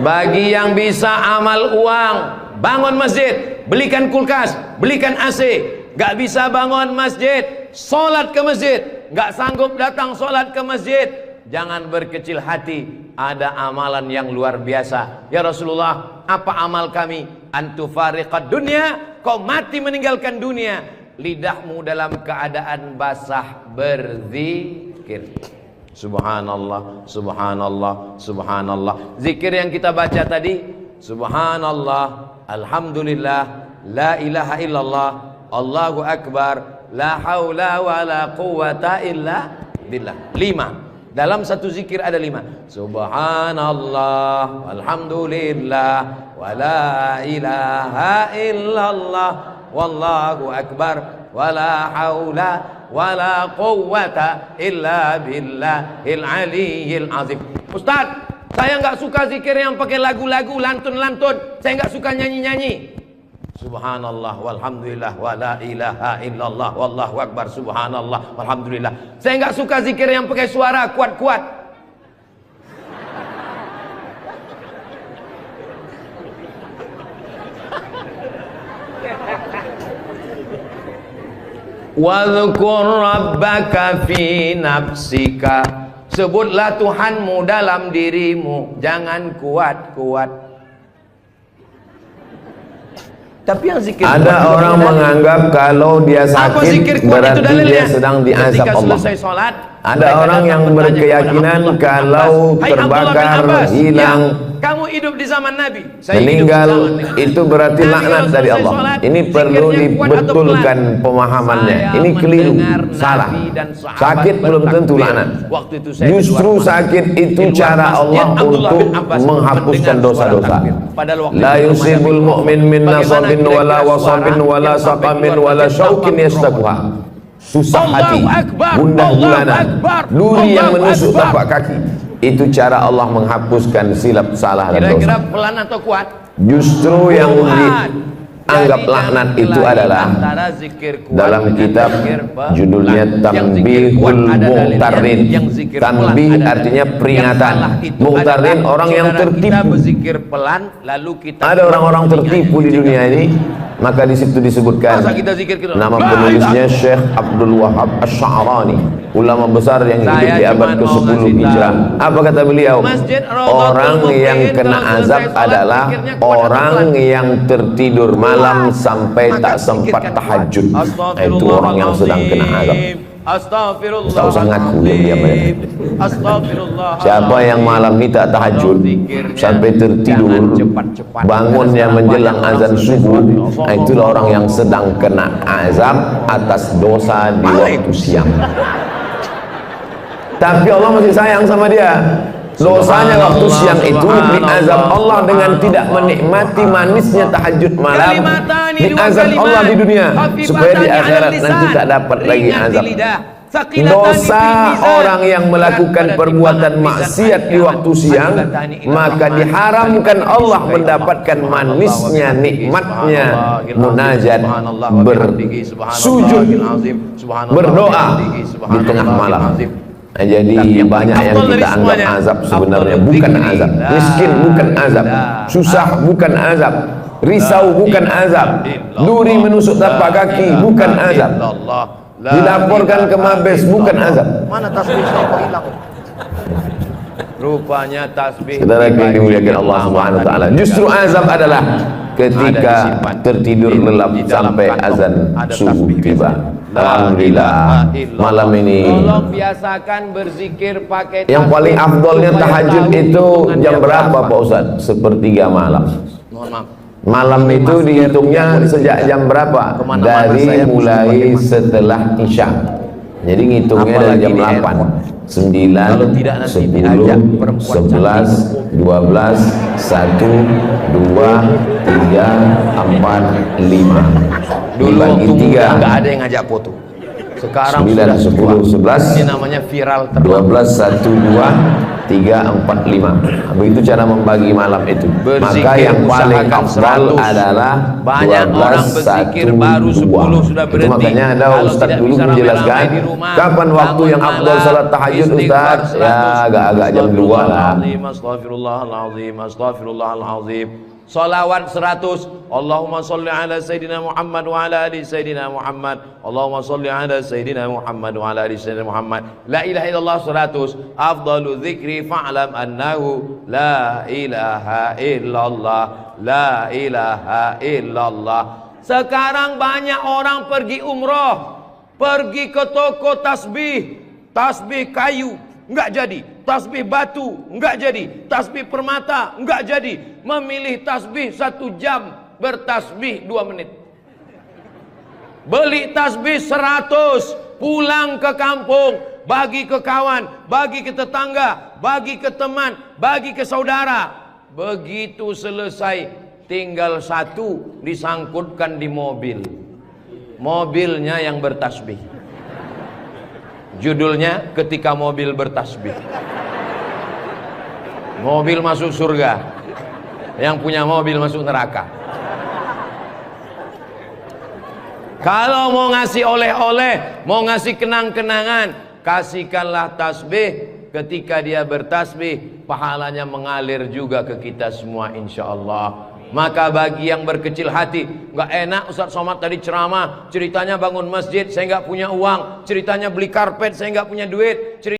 S1: Bagi yang bisa amal uang, bangun masjid, belikan kulkas, belikan AC. Nggak bisa bangun masjid, sholat ke masjid. Nggak sanggup datang sholat ke masjid, jangan berkecil hati. Ada amalan yang luar biasa. Ya Rasulullah, apa amal kami? Antufariqad dunya, kau mati meninggalkan dunia, lidahmu dalam keadaan basah berzikir. Subhanallah, subhanallah, subhanallah. Zikir yang kita baca tadi, subhanallah, alhamdulillah, la ilaha illallah, Allahu akbar, la haula wa la quwata illa billah. 5. Dalam satu zikir ada 5. Subhanallah, alhamdulillah, wala ilaha illallah, wallahu akbar, wala haula wala quwwata illa billahil aliyyil azim. Ustaz, saya nggak suka zikir yang pakai lagu-lagu, lantun-lantun. Saya nggak suka nyanyi-nyanyi. Subhanallah walhamdulillah wala ilaha illallah wallahu akbar, subhanallah walhamdulillah. Saya nggak suka zikir yang pakai suara kuat-kuat. Wadhkur rabbaka fi nafsika. Sebutlah Tuhanmu dalam dirimu, jangan kuat-kuat. Tapi yang zikir
S2: ada orang menganggap kalau dia sakit berarti dia sedang diazab Allah.
S1: Sholat,
S2: ada orang yang berkeyakinan kalau terbakar, hilang,
S1: kamu hidup di zaman Nabi,
S2: meninggal, itu berarti laknat dari Allah. Ini perlu dibetulkan pemahamannya. Ini keliru, salah. Sakit belum tentu laknat. Justru sakit itu cara Allah untuk menghapuskan dosa-dosa. La yusibul mu'min min nasabin wala wasabin wala saqamin wala syaukin yastaquha. Susah hati, gundah gulana, duri yang menusuk tapak kaki. Itu cara Allah menghapuskan silap salah dan dosa.
S1: Kira-kira pelan atau kuat?
S2: Justru yang dianggap laknat itu adalah dalam kitab judulnya Tanbihul Muhtarin. Tanbih artinya peringatan. Muhtarin orang yang tertipu. Ada orang-orang tertipu di dunia ini. Maka di situ disebutkan nama penulisnya Syekh Abdul Wahab Asy'arani, ulama besar yang hidup di abad ke-10 Hijrah. Apa kata beliau? Orang yang kena azab adalah orang yang tertidur malam sampai tak sempat tahajud. Itu orang yang sedang kena azab. Tak usah ngaku, diam aja. Siapa yang malam ini tak tahajud sampai tertidur, bangunnya menjelang azan subuh, itulah orang yang sedang kena azab atas dosa di waktu siang. Tapi Allah masih sayang sama dia. Dosanya waktu siang itu diberi azab Allah dengan tidak menikmati manisnya tahajud malam, diazab Allah di dunia, supaya di akhirat nanti tak dapat lagi azab. Dosa orang yang melakukan perbuatan maksiat di waktu siang, maka diharamkan Allah mendapatkan manisnya, nikmatnya munajat, bersujud, berdoa di tengah malam. Nah, jadi banyak yang kita anggap azab sebenarnya bukan azab. Miskin bukan azab, susah bukan azab, risau bukan azab, duri menusuk tapak kaki bukan azab, dilaporkan ke Mabes bukan azab.
S1: Mana tasbihnya kok hilang? Rupanya tasbih.
S2: Saudara yang dimuliakan Allah Subhanahu wa taala, justru azab adalah ketika tertidur lelap sampai azan subuh tiba. Alhamdulillah malam ini
S1: biasakan berzikir pakai
S2: yang paling afdolnya tahajud itu jam berapa Pak Ustaz? Sepertiga malam. Malam itu dihitungnya sejak jam berapa? Dari mulai setelah Isya. Jadi ngitungnya dari jam 8, 9, 10, 11, 12, 1, 2, 3, 4, 5.
S1: Dulu
S2: dibagi 3
S1: nggak ada yang ngajak foto. Sekarang
S2: 9, 10, 11.
S1: Ini namanya viral
S2: 12, 1, 2, 3, 4, 5. Begitu cara membagi malam itu. Maka yang paling afdal adalah
S1: banyak
S2: 12,
S1: orang berzikir
S2: 1,
S1: baru 10
S2: 2.
S1: sudah
S2: Itu
S1: berhenti.
S2: makanya ada Ustaz dulu menjelaskan kapan waktu yang afdal salat tahajud Ustaz? Ya agak-agak jam 2 lah.
S1: Astagfirullahaladzim, astagfirullahaladzim. Salawat 100. Allahumma salli ala Sayyidina Muhammad wa ala ali Sayyidina Muhammad. Allahumma salli ala Sayyidina Muhammad wa ala ali Sayyidina Muhammad. La ilaha illallah 100. Afdalu dzikri fa'lam annahu la ilaha illallah. La ilaha illallah. Sekarang banyak orang pergi umroh, pergi ke toko tasbih, tasbih kayu enggak jadi, tasbih batu enggak jadi, tasbih permata enggak jadi, memilih tasbih 1 jam, bertasbih 2 menit. Beli tasbih 100, pulang ke kampung, bagi ke kawan, bagi ke tetangga, bagi ke teman, bagi ke saudara. Begitu selesai, tinggal satu disangkutkan di mobil. Mobilnya yang bertasbih. Judulnya ketika mobil bertasbih. Mobil masuk surga, yang punya mobil masuk neraka. Kalau mau ngasih oleh-oleh, mau ngasih kenang-kenangan, kasihkanlah tasbih. Ketika dia bertasbih, pahalanya mengalir juga ke kita semua insyaallah. Maka bagi yang berkecil hati, nggak enak Ustaz Somad tadi ceramah, ceritanya bangun masjid, saya nggak punya uang, ceritanya beli karpet, saya nggak punya duit,